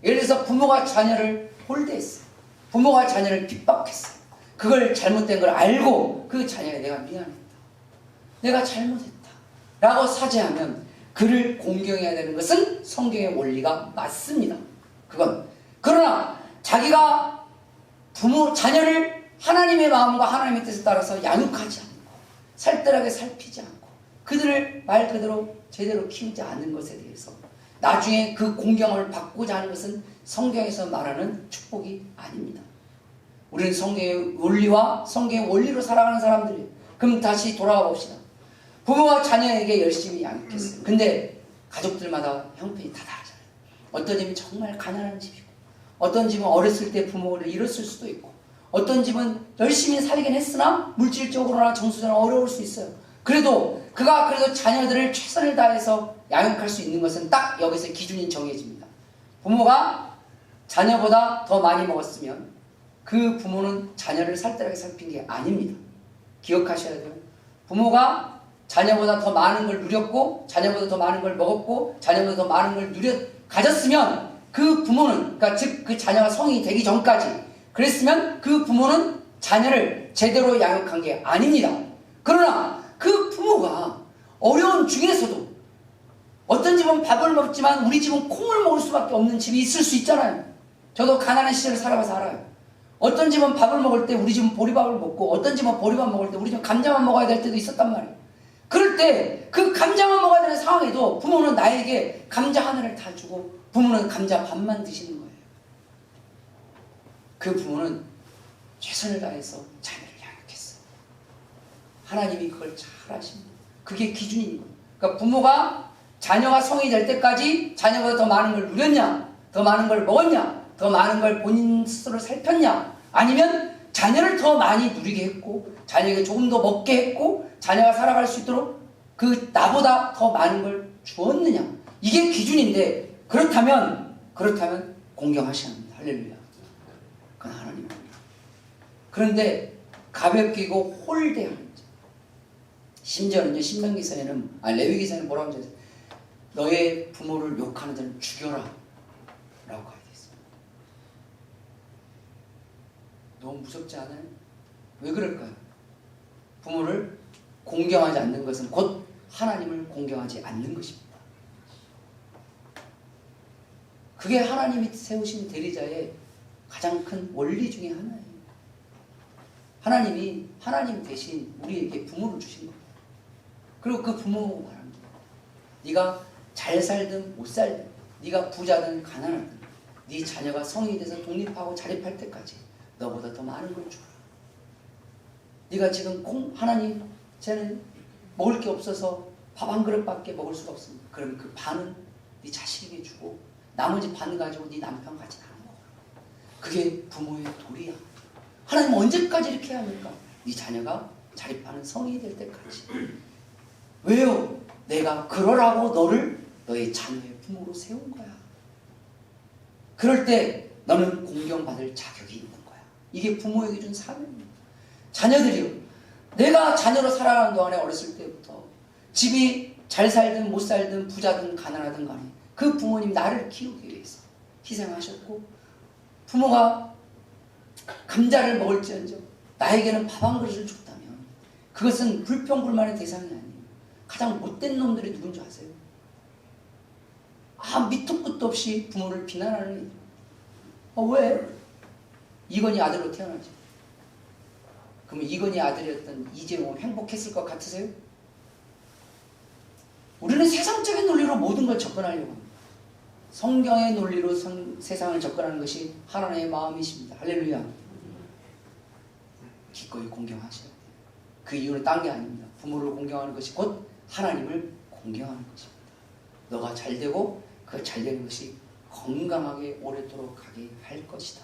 예를 들어서 부모가 자녀를 홀대했어요. 부모가 자녀를 핍박했어요. 그걸 잘못된 걸 알고 그 자녀에 내가 미안했다, 내가 잘못했다 라고 사죄하면 그를 공경해야 되는 것은 성경의 원리가 맞습니다. 그러나 자기가 자녀를 하나님의 마음과 하나님의 뜻에 따라서 양육하지 않고 살뜰하게 살피지 않고 그들을 말 그대로 제대로 키우지 않는 것에 대해서 나중에 그 공경을 받고자 하는 것은 성경에서 말하는 축복이 아닙니다. 우리는 성경의 원리와 성경의 원리로 살아가는 사람들이에요. 그럼 다시 돌아가 봅시다. 부모가 자녀에게 열심히 양육했어요. 근데 가족들마다 형편이 다 다르잖아요. 어떤 집은 정말 가난한 집이고, 어떤 집은 어렸을 때 부모를 잃었을 수도 있고, 어떤 집은 열심히 살긴 했으나 물질적으로나 정서적으로 어려울 수 있어요. 그래도 자녀들을 최선을 다해서 양육할 수 있는 것은 딱 여기서 기준이 정해집니다. 부모가 자녀보다 더 많이 먹었으면 그 부모는 자녀를 살뜰하게 살핀 게 아닙니다. 기억하셔야 돼요. 부모가 자녀보다 더 많은 걸 누렸고, 자녀보다 더 많은 걸 먹었고, 자녀보다 더 많은 걸 가졌으면 그 부모는, 그러니까 즉 그 자녀가 성인이 되기 전까지 그랬으면 그 부모는 자녀를 제대로 양육한 게 아닙니다. 그러나 그 부모가 어려운 중에서도 어떤 집은 밥을 먹지만 우리 집은 콩을 먹을 수밖에 없는 집이 있을 수 있잖아요. 저도 가난한 시절을 살아봐서 알아요. 어떤 집은 밥을 먹을 때 우리 집은 보리밥을 먹고, 어떤 집은 보리밥 먹을 때 우리 집은 감자만 먹어야 될 때도 있었단 말이에요. 그럴 때 그 감자만 먹어야 되는 상황에도 부모는 나에게 감자 하나를 다 주고 부모는 감자 반만 드시는 거예요. 그 부모는 최선을 다해서 자녀를 양육했어요. 하나님이 그걸 잘 아십니다. 그게 기준인 거예요. 그러니까 부모가 자녀가 성인이 될 때까지 자녀보다 더 많은 걸 누렸냐, 더 많은 걸 먹었냐, 더 많은 걸 본인 스스로 살폈냐, 아니면 자녀를 더 많이 누리게 했고 자녀에게 조금 더 먹게 했고 자녀가 살아갈 수 있도록 나보다 더 많은 걸 주었느냐, 이게 기준인데, 그렇다면 공경하셔야 합니다. 할렐루야. 그건 하나님입니다. 그런데 가볍게 이고 홀대하는 자, 심지어는요, 신명기서에는 레위기서에는 뭐라고 하죠? 너의 부모를 욕하는 자는 죽여라 라고 하여 있습니다. 너무 무섭지 않아요? 왜 그럴까요? 부모를 공경하지 않는 것은 곧 하나님을 공경하지 않는 것입니다. 그게 하나님이 세우신 대리자의 가장 큰 원리 중에 하나예요. 하나님이 하나님 대신 우리에게 부모를 주신 겁니다. 그리고 그 부모 말합니다. 네가 잘 살든 못 살든, 네가 부자든 가난하든, 네 자녀가 성인이 돼서 독립하고 자립할 때까지 너보다 더 많은 걸 줘라. 네가 지금 하나님, 쟤는 먹을 게 없어서 밥 한 그릇밖에 먹을 수가 없습니다. 그러면 그 반은 네 자식에게 주고 나머지 반 가지고 네 남편 같이 나눠 먹어라. 그게 부모의 도리야. 하나님 언제까지 이렇게 해야 합니까? 네 자녀가 자립하는 성인이 될 때까지. 왜요? 내가 그러라고 너의 자녀의 부모로 세운 거야. 그럴 때 너는 공경받을 자격이 있는 거야. 이게 부모에게 준 사명입니다. 자녀들이요, 내가 자녀로 살아가는 동안에 어렸을 때부터 집이 잘 살든 못 살든 부자든 가난하든 간에 그 부모님 나를 키우기 위해서 희생하셨고, 부모가 감자를 먹을지언정 나에게는 밥 한 그릇을 줬다면 그것은 불평불만의 대상이 아니에요. 가장 못된 놈들이 누군 줄 아세요? 밑도 끝도 없이 부모를 비난하는 애들. 왜? 이건희 아들로 태어나지. 그러면 이건희 아들이었던 이재용은 행복했을 것 같으세요? 우리는 세상적인 논리로 모든 걸 접근하려고 합니다. 성경의 논리로 세상을 접근하는 것이 하나님의 마음이십니다. 할렐루야. 기꺼이 공경하셔야 돼요. 그 이유는 딴 게 아닙니다. 부모를 공경하는 것이 곧 하나님을 공경하는 것입니다. 너가 잘되고 그 잘되는 것이 건강하게 오래도록 가게 할 것이다.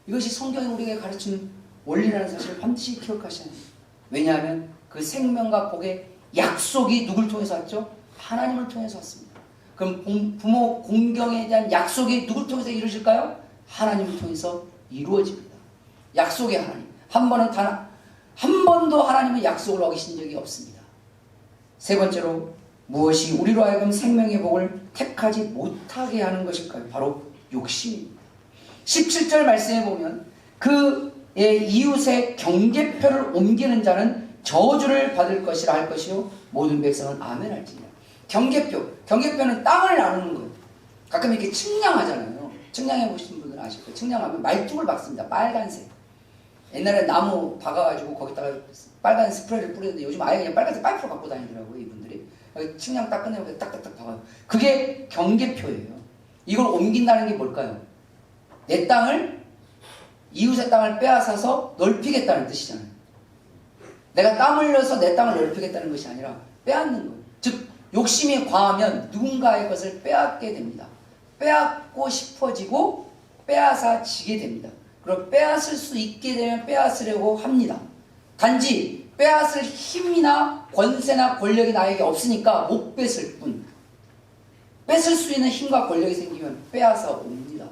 이것이 성경이 우리에게 가르치는 원리라는 사실을 반드시 기억하셔야 합니다. 왜냐하면 그 생명과 복의 약속이 누굴 통해서 왔죠? 하나님을 통해서 왔습니다. 그럼 부모 공경에 대한 약속이 누굴 통해서 이루어질까요? 하나님을 통해서 이루어집니다. 약속의 하나님. 한 번도 하나님의 약속을 어기신 적이 없습니다. 세 번째로 무엇이 우리로 하여금 생명의 복을 택하지 못하게 하는 것일까요? 바로 욕심입니다. 17절 말씀에 보면 그의 이웃의 경계표를 옮기는 자는 저주를 받을 것이라 할 것이요 모든 백성은 아멘 할지니라. 경계표는 땅을 나누는 거예요. 가끔 이렇게 측량하잖아요. 측량해 보신 분들은 아실 거예요. 측량하면 말뚝을 박습니다. 빨간색. 옛날에 나무 박아가지고 거기다가 빨간 스프레이를 뿌리는데 요즘 아예 그냥 빨간색 파이프로 갖고 다니더라고요, 이분들이. 측량 딱 끝내고 딱딱딱 박아요. 그게 경계표예요. 이걸 옮긴다는 게 뭘까요? 내 땅을, 이웃의 땅을 빼앗아서 넓히겠다는 뜻이잖아요. 내가 땀 흘려서 내 땅을 넓히겠다는 것이 아니라 빼앗는 거예요. 즉 욕심이 과하면 누군가의 것을 빼앗게 됩니다. 빼앗고 싶어지고 빼앗아지게 됩니다. 그리고 빼앗을 수 있게 되면 빼앗으려고 합니다. 단지 빼앗을 힘이나 권세나 권력이 나에게 없으니까 못 뺏을 뿐. 뺏을 수 있는 힘과 권력이 생기면 빼앗아 옵니다.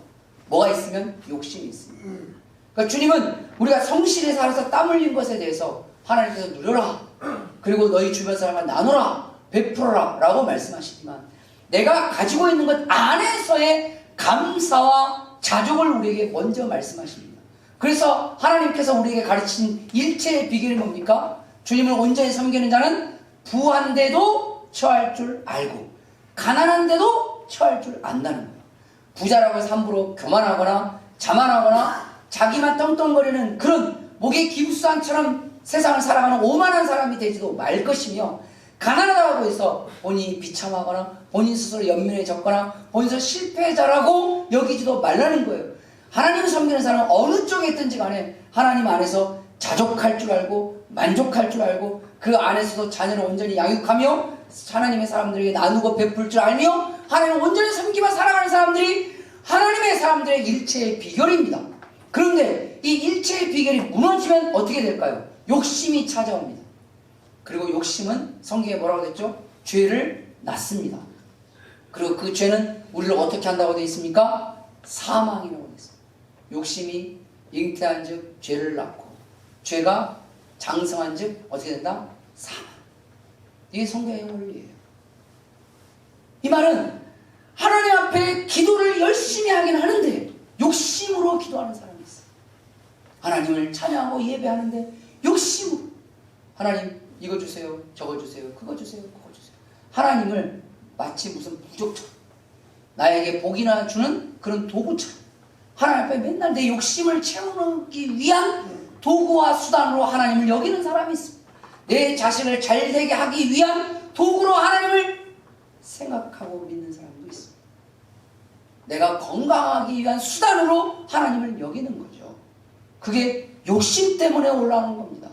뭐가 있으면 욕심이 있습니다. 그러니까 주님은 우리가 성실히 살아서 땀 흘린 것에 대해서 하나님께서 누려라. 그리고 너희 주변 사람과 나누라. 베풀어라. 라고 말씀하시지만 내가 가지고 있는 것 안에서의 감사와 자족을 우리에게 먼저 말씀하십니다. 그래서 하나님께서 우리에게 가르친 일체의 비결이 뭡니까? 주님을 온전히 섬기는 자는 부한데도 처할 줄 알고 가난한데도 처할 줄 안다는 거예요. 부자라고 해서 함부로 교만하거나 자만하거나 자기만 떵떵거리는 그런 목에 기부수한처럼 세상을 살아가는 오만한 사람이 되지도 말 것이며, 가난하다고 해서 본인이 비참하거나 본인 스스로 연민에 졌거나 본인 스스로 실패자라고 여기지도 말라는 거예요. 하나님을 섬기는 사람은 어느 쪽에 있든지 간에 하나님 안에서 자족할 줄 알고 만족할 줄 알고 그 안에서도 자녀를 온전히 양육하며 하나님의 사람들에게 나누고 베풀 줄 알며 하나님을 온전히 섬기며 살아가는 사람들이 하나님의 사람들의 일체의 비결입니다. 그런데 이 일체의 비결이 무너지면 어떻게 될까요? 욕심이 찾아옵니다. 그리고 욕심은 성경에 뭐라고 됐죠? 죄를 낳습니다. 그리고 그 죄는 우리를 어떻게 한다고 되어 있습니까? 사망이라고 되어 있습니다. 욕심이 잉태한 즉 죄를 낳고 죄가 장성한 즉 어떻게 된다? 사망. 이게 성경의 원리예요. 이 말은 하나님 앞에 기도를 열심히 하긴 하는데 욕심으로 기도하는 사람이 있어요. 하나님을 찬양하고 예배하는데 욕심으로 하나님 이거 주세요, 저거 주세요, 그거 주세요, 그거 주세요. 하나님을 마치 무슨 부족처럼 나에게 복이나 주는 그런 도구처럼 하나님 앞에 맨날 내 욕심을 채우기 위한 도구와 수단으로 하나님을 여기는 사람이 있습니다. 내 자신을 잘되게 하기 위한 도구로 하나님을 생각하고 믿는 사람도 있습니다. 내가 건강하기 위한 수단으로 하나님을 여기는 거죠. 그게 욕심 때문에 올라오는 겁니다.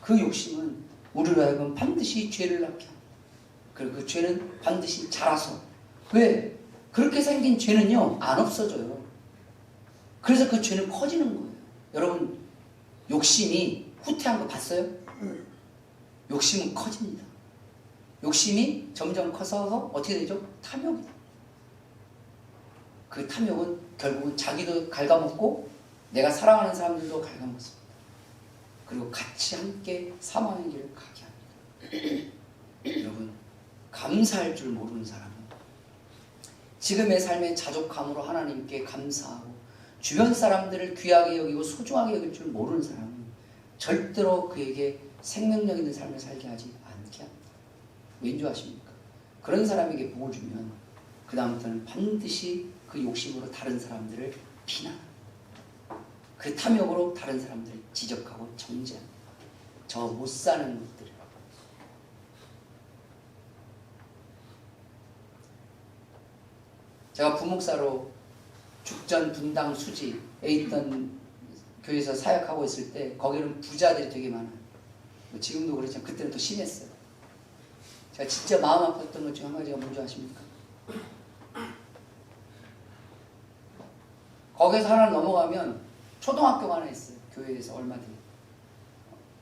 그 욕심은 우리로 하여금 반드시 죄를 낳게 합니다. 그리고 그 죄는 반드시 자라서, 왜? 그렇게 생긴 죄는요 안 없어져요. 그래서 그 죄는 커지는 거예요. 여러분 욕심이 후퇴한 거 봤어요? 욕심은 커집니다. 욕심이 점점 커서 어떻게 되죠? 탐욕이다. 그 탐욕은 결국은 자기도 갉아먹고 내가 사랑하는 사람들도 갉아먹습니다. 그리고 같이 함께 사망의 길을 가게 합니다. 여러분 감사할 줄 모르는 사람은 지금의 삶의 자족함으로 하나님께 감사하고 주변 사람들을 귀하게 여기고 소중하게 여길 줄 모르는 사람은 절대로 그에게 생명력 있는 삶을 살게 하지 않게 합니다. 왠 줄 아십니까? 그런 사람에게 복을 주면 그 다음부터는 반드시 그 욕심으로 다른 사람들을 비난합니다. 그 탐욕으로 다른 사람들을 지적하고 정죄합니다. 저 못 사는 것들. 제가 부목사로 죽전 분당 수지에 있던 교회에서 사역하고 있을 때 거기는 부자들이 되게 많아요. 지금도 그렇지만 그때는 더 심했어요. 제가 진짜 마음 아팠던 것 중 한 가지가 뭔지 아십니까? 거기서 하나 넘어가면 초등학교가 하나 있어요. 교회에서 얼마 뒤에.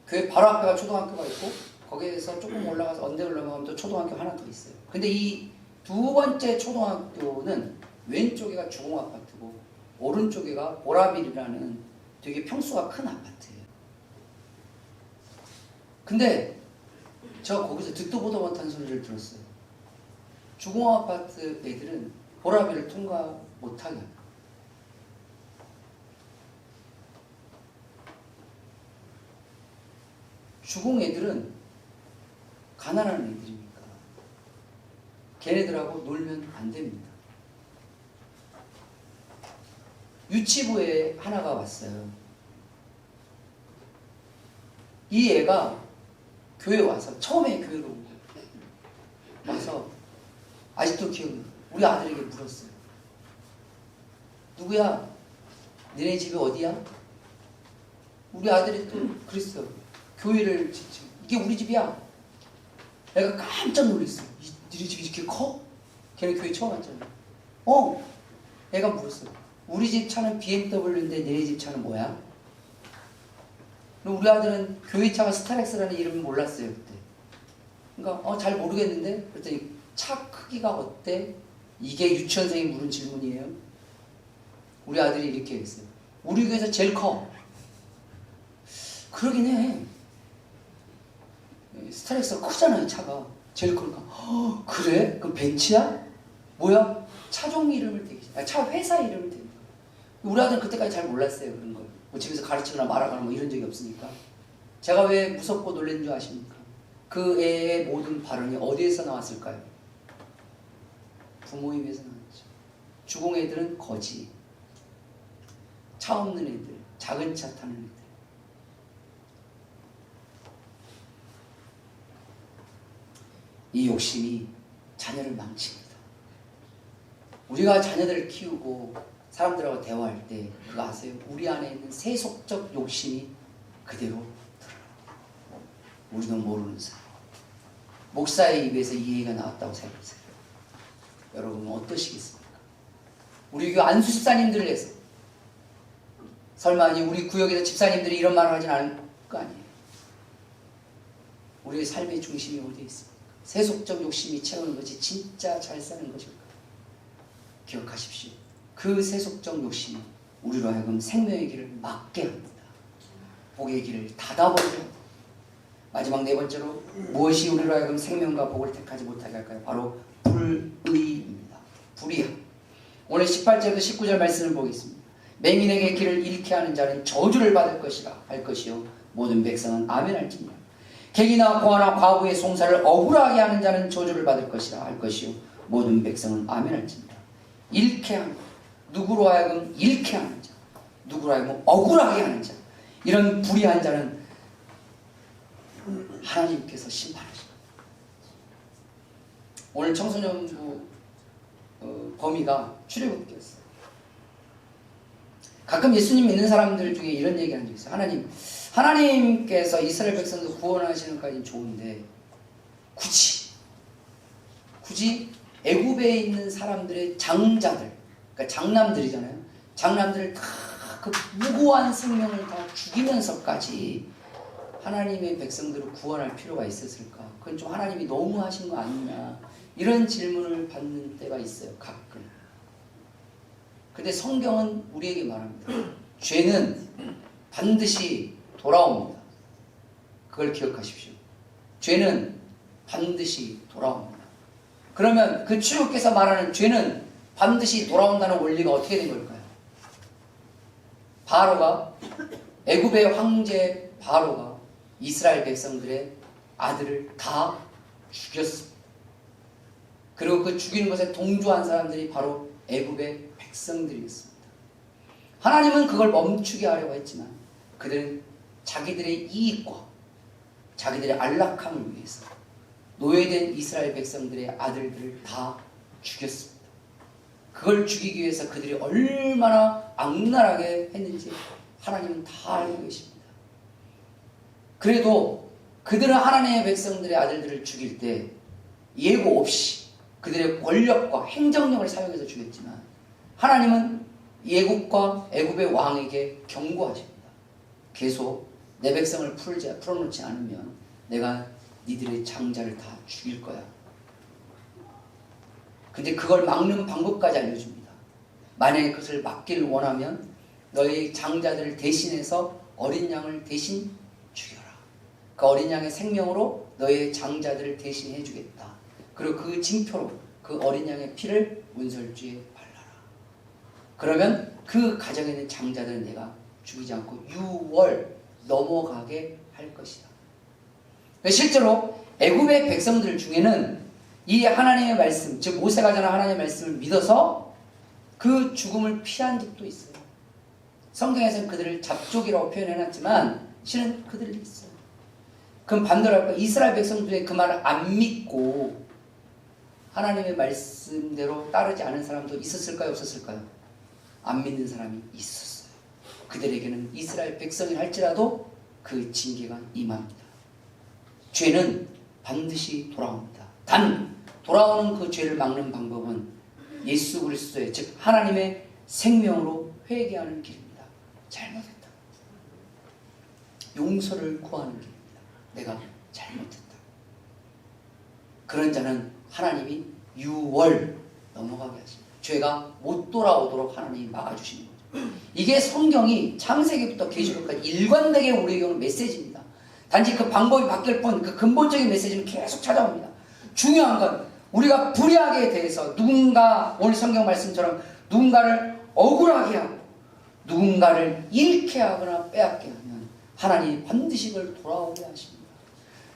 교회 바로 앞에가 초등학교가 있고 거기에서 조금 올라가서 언덕을 넘어가면 또 초등학교 하나 더 있어요. 근데 이 두 번째 초등학교는 왼쪽에가 주공아파트고 오른쪽에가 보라빌이라는 되게 평수가 큰 아파트예요. 근데 저 거기서 듣도 보도 못한 소리를 들었어요. 주공아파트 애들은 보라빌을 통과 못하게 합니다. 주공 애들은 가난한 애들이니까 걔네들하고 놀면 안 됩니다. 유치부에 하나가 왔어요. 이 애가 교회 와서 처음에 교회로 온 거예요. 와서 아직도 기억나. 우리 아들에게 물었어요. 누구야? 너네 집이 어디야? 우리 아들이 또 그랬어요. 교회를 지금 이게 우리 집이야. 애가 깜짝 놀랐어. 너네 집이 이렇게 커? 걔는 교회 처음 왔잖아. 애가 물었어. 우리 집 차는 BMW인데 너네 집 차는 뭐야? 우리 아들은 교회 차가 스타렉스라는 이름을 몰랐어요 그때. 그러니까 잘 모르겠는데 그랬더니 차 크기가 어때? 이게 유치원생이 물은 질문이에요. 우리 아들이 이렇게 했어요. 우리 교회에서 제일 커. 그러긴 해. 스타렉스가 크잖아요 차가. 제일 크니까. 그래? 그럼 벤츠야? 뭐야? 차종 이름을 대기. 차 회사 이름을 대기. 우리 아들은 그때까지 잘 몰랐어요 그런 걸. 뭐 집에서 가르치거나 말하거나 뭐 이런 적이 없으니까. 제가 왜 무섭고 놀란 줄 아십니까? 그 애의 모든 발언이 어디에서 나왔을까요? 부모의 입에서 나왔죠. 주공 애들은 거지. 차 없는 애들, 작은 차 타는 애들. 이 욕심이 자녀를 망칩니다. 우리가 자녀들을 키우고 사람들하고 대화할 때 그거 아세요? 우리 안에 있는 세속적 욕심이 그대로 드러나요. 우리도 모르는 사이. 목사의 입에서 이 얘기가 나왔다고 생각하세요. 여러분은 어떠시겠습니까? 우리 교회 안수 집사님들을 해서 설마 우리 구역에서 집사님들이 이런 말을 하진 않을 거 아니에요. 우리의 삶의 중심이 어디에 있습니까? 세속적 욕심이 채우는 것이 진짜 잘 사는 것일까? 기억하십시오. 그 세속적 욕심이 우리로 하여금 생명의 길을 막게 합니다. 복의 길을 닫아버리게 합니다. 마지막 네 번째로 무엇이 우리로 하여금 생명과 복을 택하지 못하게 할까요? 바로 불의입니다. 불의함. 오늘 18절부터 19절 말씀을 보겠습니다. 맹인에게 길을 잃게 하는 자는 저주를 받을 것이라 할 것이요 모든 백성은 아멘 할지니라. 객이나 고아나 과부의 송사를 억울하게 하는 자는 저주를 받을 것이라 할 것이요 모든 백성은 아멘 할지니라. 잃게 하는, 누구로 하여금 잃게 하는 자, 누구로 하여금 억울하게 하는 자, 이런 불의한 자는 하나님께서 심판하십니다. 오늘 청소년부 범위가 출애굽기였어요. 가끔 예수님 믿는 사람들 중에 이런 얘기 한 적 있어요. 하나님께서 이스라엘 백성들 구원하시는 것까지는 좋은데 굳이 애굽에 있는 사람들의 장자들, 그러니까 장남들이잖아요. 장남들을 다 그 무고한 생명을 다 죽이면서까지 하나님의 백성들을 구원할 필요가 있었을까? 그건 좀 하나님이 너무 하신 거 아니냐? 이런 질문을 받는 때가 있어요. 가끔. 근데 성경은 우리에게 말합니다. 죄는 반드시 돌아옵니다. 그걸 기억하십시오. 죄는 반드시 돌아옵니다. 그러면 그 출애굽께서 말하는 죄는 반드시 돌아온다는 원리가 어떻게 된 걸까요? 바로가, 애굽의 황제 바로가 이스라엘 백성들의 아들을 다 죽였습니다. 그리고 그 죽이는 것에 동조한 사람들이 바로 애굽의 백성들이었습니다. 하나님은 그걸 멈추게 하려고 했지만 그들은 자기들의 이익과 자기들의 안락함을 위해서 노예된 이스라엘 백성들의 아들들을 다 죽였습니다. 그걸 죽이기 위해서 그들이 얼마나 악랄하게 했는지 하나님은 다 알고 계십니다. 그래도 그들은 하나님의 백성들의 아들들을 죽일 때 예고 없이 그들의 권력과 행정력을 사용해서 죽였지만 하나님은 예국과 애굽의 왕에게 경고하십니다. 계속 내 백성을 풀어놓지 않으면 내가 니들의 장자를 다 죽일 거야. 근데 그걸 막는 방법까지 알려줍니다. 만약에 그것을 막기를 원하면 너의 장자들을 대신해서 어린 양을 대신 죽여라. 그 어린 양의 생명으로 너의 장자들을 대신해 주겠다. 그리고 그 징표로 그 어린 양의 피를 문설주에 발라라. 그러면 그 가정에 있는 장자들은 내가 죽이지 않고 6월 넘어가게 할 것이다. 실제로 애굽의 백성들 중에는 이 하나님의 말씀, 즉 모세가 전한 하나님의 말씀을 믿어서 그 죽음을 피한 적도 있어요. 성경에서는 그들을 잡족이라고 표현해놨지만 실은 그들이 있어요. 그럼 반대로 할까? 이스라엘 백성들의 그 말을 안 믿고 하나님의 말씀대로 따르지 않은 사람도 있었을까요? 없었을까요? 안 믿는 사람이 있었어요. 그들에게는 이스라엘 백성이 할지라도 그 징계가 임합니다. 죄는 반드시 돌아옵니다. 단 돌아오는 그 죄를 막는 방법은 예수 그리스도의 즉 하나님의 생명으로 회개하는 길입니다. 잘못했다. 용서를 구하는 길입니다. 내가 잘못했다. 그런 자는 하나님이 6월 넘어가게 하십니다. 죄가 못 돌아오도록 하나님이 막아주시는 거죠. 이게 성경이 창세기부터 계시록까지 일관되게 우리에게 오는 메시지입니다. 단지 그 방법이 바뀔 뿐 그 근본적인 메시지는 계속 찾아옵니다. 중요한 건 우리가 불의하게 대해서 누군가 오늘 성경 말씀처럼 누군가를 억울하게 하고 누군가를 잃게 하거나 빼앗게 하면 하나님이 반드시 그걸 돌아오게 하십니다.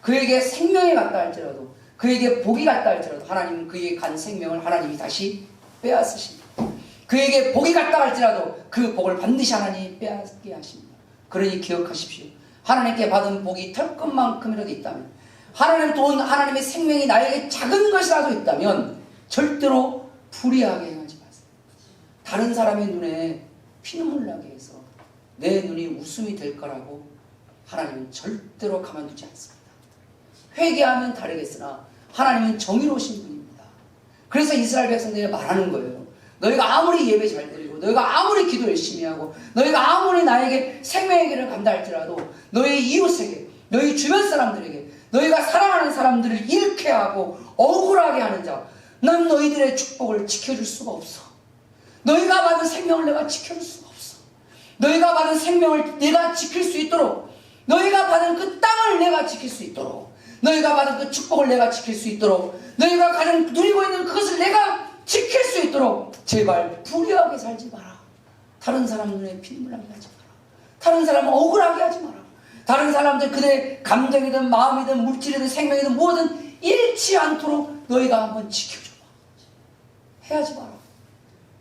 그에게 생명이 갔다 할지라도 그에게 복이 갔다 할지라도 하나님은 그에게 간 생명을 하나님이 다시 빼앗으십니다. 그에게 복이 갔다 할지라도 그 복을 반드시 하나님이 빼앗게 하십니다. 그러니 기억하십시오. 하나님께 받은 복이 털끝만큼이라도 있다면 하나님 돈 하나님의 생명이 나에게 작은 것이라도 있다면 절대로 불의하게 행하지 마세요. 다른 사람의 눈에 피눈물 나게 해서 내 눈이 웃음이 될 거라고 하나님은 절대로 가만두지 않습니다. 회개하면 다르겠으나 하나님은 정의로우신 분입니다. 그래서 이스라엘 백성들이 말하는 거예요. 너희가 아무리 예배 잘 드리고 너희가 아무리 기도 열심히 하고 너희가 아무리 나에게 생명의 길을 간다 할지라도 너희 이웃에게 너희 주변 사람들에게 너희가 사랑하는 사람들을 잃게 하고 억울하게 하는 자 난 너희들의 축복을 지켜줄 수가 없어. 너희가 받은 생명을 내가 지켜줄 수가 없어. 너희가 받은 생명을 내가 지킬 수 있도록 너희가 받은 그 땅을 내가 지킬 수 있도록 너희가 받은 그 축복을 내가 지킬 수 있도록 너희가 가장 누리고 있는 그것을 내가 지킬 수 있도록 제발 불의하게 살지 마라. 다른 사람 눈에 피눈물 나게 하지 마라. 다른 사람을 억울하게 하지 마라. 다른 사람들 그들의 감정이든 마음이든 물질이든 생명이든 뭐든 잃지 않도록 너희가 한번 지켜줘봐. 해야지 마라.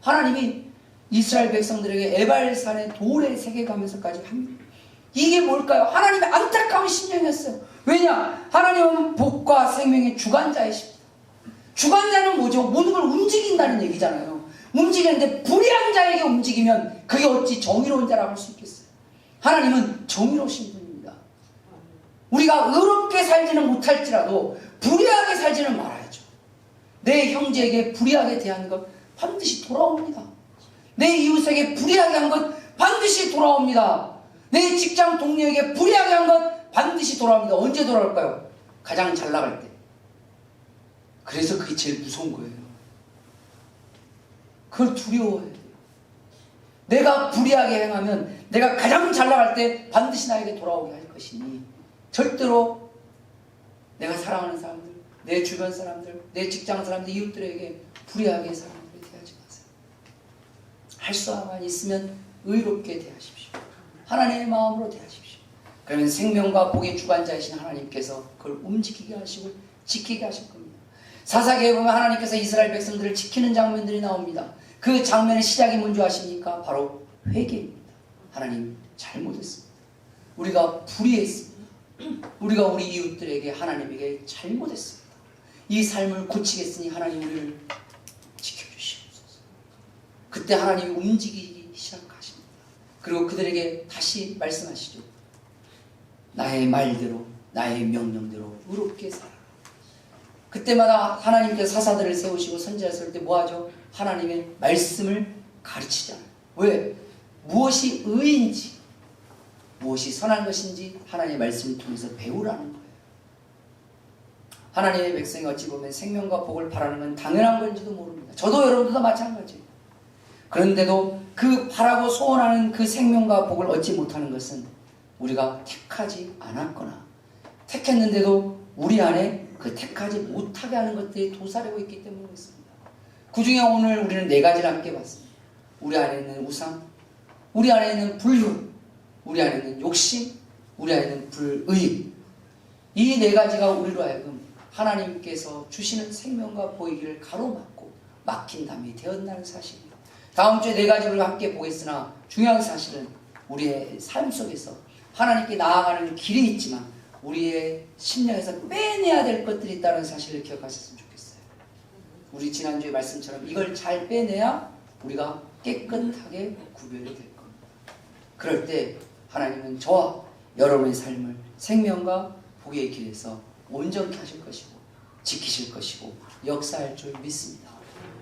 하나님이 이스라엘 백성들에게 에발산의 돌에 새겨 가면서까지 합니다. 이게 뭘까요? 하나님의 안타까운 심령이었어요. 왜냐? 하나님은 복과 생명의 주관자이십니다. 주관자는 뭐죠? 모든 걸 움직인다는 얘기잖아요. 움직이는데 불의한 자에게 움직이면 그게 어찌 정의로운 자라고 할 수 있겠어요? 하나님은 정의로우신 분입니다. 우리가 의롭게 살지는 못할지라도 불의하게 살지는 말아야죠. 내 형제에게 불의하게 대한 것 반드시 돌아옵니다. 내 이웃에게 불의하게 한 것 반드시 돌아옵니다. 내 직장 동료에게 불의하게 한 것 반드시 돌아옵니다. 언제 돌아올까요? 가장 잘 나갈 때. 그래서 그게 제일 무서운 거예요. 그걸 두려워해야 돼요. 내가 불의하게 행하면 내가 가장 잘 나갈 때 반드시 나에게 돌아오게 할 것이니 절대로 내가 사랑하는 사람들, 내 주변 사람들, 내 직장 사람들, 이웃들에게 불의하게 사람들을 대하지 마세요. 할 수만 있으면 의롭게 대하십시오. 하나님의 마음으로 대하십시오. 그러면 생명과 복의 주관자이신 하나님께서 그걸 움직이게 하시고 지키게 하실 겁니다. 사사기에 보면 하나님께서 이스라엘 백성들을 지키는 장면들이 나옵니다. 그 장면의 시작이 뭔지 아십니까? 바로 회개입니다. 하나님 잘못했습니다. 우리가 불의했습니다. 우리가 우리 이웃들에게 하나님에게 잘못했습니다. 이 삶을 고치겠으니 하나님 우리를 지켜주시옵소서. 그때 하나님이 움직이기 시작하십니다. 그리고 그들에게 다시 말씀하시죠. 나의 말대로 나의 명령대로 의롭게 살아라. 그때마다 하나님께서 사사들을 세우시고 선지자 세울 때 뭐하죠? 하나님의 말씀을 가르치잖아요. 왜? 무엇이 의인지, 무엇이 선한 것인지 하나님의 말씀을 통해서 배우라는 거예요. 하나님의 백성이 어찌 보면 생명과 복을 바라는 건 당연한 건지도 모릅니다. 저도 여러분들도 마찬가지예요. 그런데도 그 바라고 소원하는 그 생명과 복을 얻지 못하는 것은 우리가 택하지 않았거나 택했는데도 우리 안에 그 택하지 못하게 하는 것들이 도사리고 있기 때문에 그렇습니다. 그 중에 오늘 우리는 네 가지를 함께 봤습니다. 우리 안에 있는 우상, 우리 안에 있는 불효, 우리 안에 있는 욕심, 우리 안에 있는 불의. 이 네 가지가 우리로 하여금 하나님께서 주시는 생명과 복의 길을 가로막고 막힌 담이 되었다는 사실입니다. 다음 주에 네 가지를 함께 보겠으나 중요한 사실은 우리의 삶 속에서 하나님께 나아가는 길이 있지만 우리의 심령에서 빼내야 될 것들이 있다는 사실을 기억하셨으면 좋겠어요. 우리 지난주의 말씀처럼 이걸 잘 빼내야 우리가 깨끗하게 구별이 될 겁니다. 그럴 때 하나님은 저와 여러분의 삶을 생명과 복의 길에서 온전케 하실 것이고 지키실 것이고 역사할 줄 믿습니다.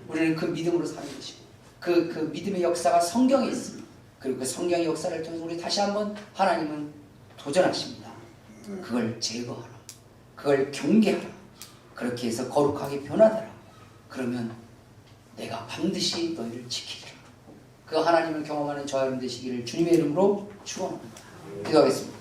우리는 그 믿음으로 사는 것이고 그 믿음의 역사가 성경에 있습니다. 그리고 그 성경의 역사를 통해서 우리 다시 한번 하나님은 도전하십니다. 그걸 제거하라. 그걸 경계하라. 그렇게 해서 거룩하게 변화되라. 그러면 내가 반드시 너희를 지키리라. 그 하나님을 경험하는 저와 여러분 되시기를 주님의 이름으로 축원합니다. 기도하겠습니다.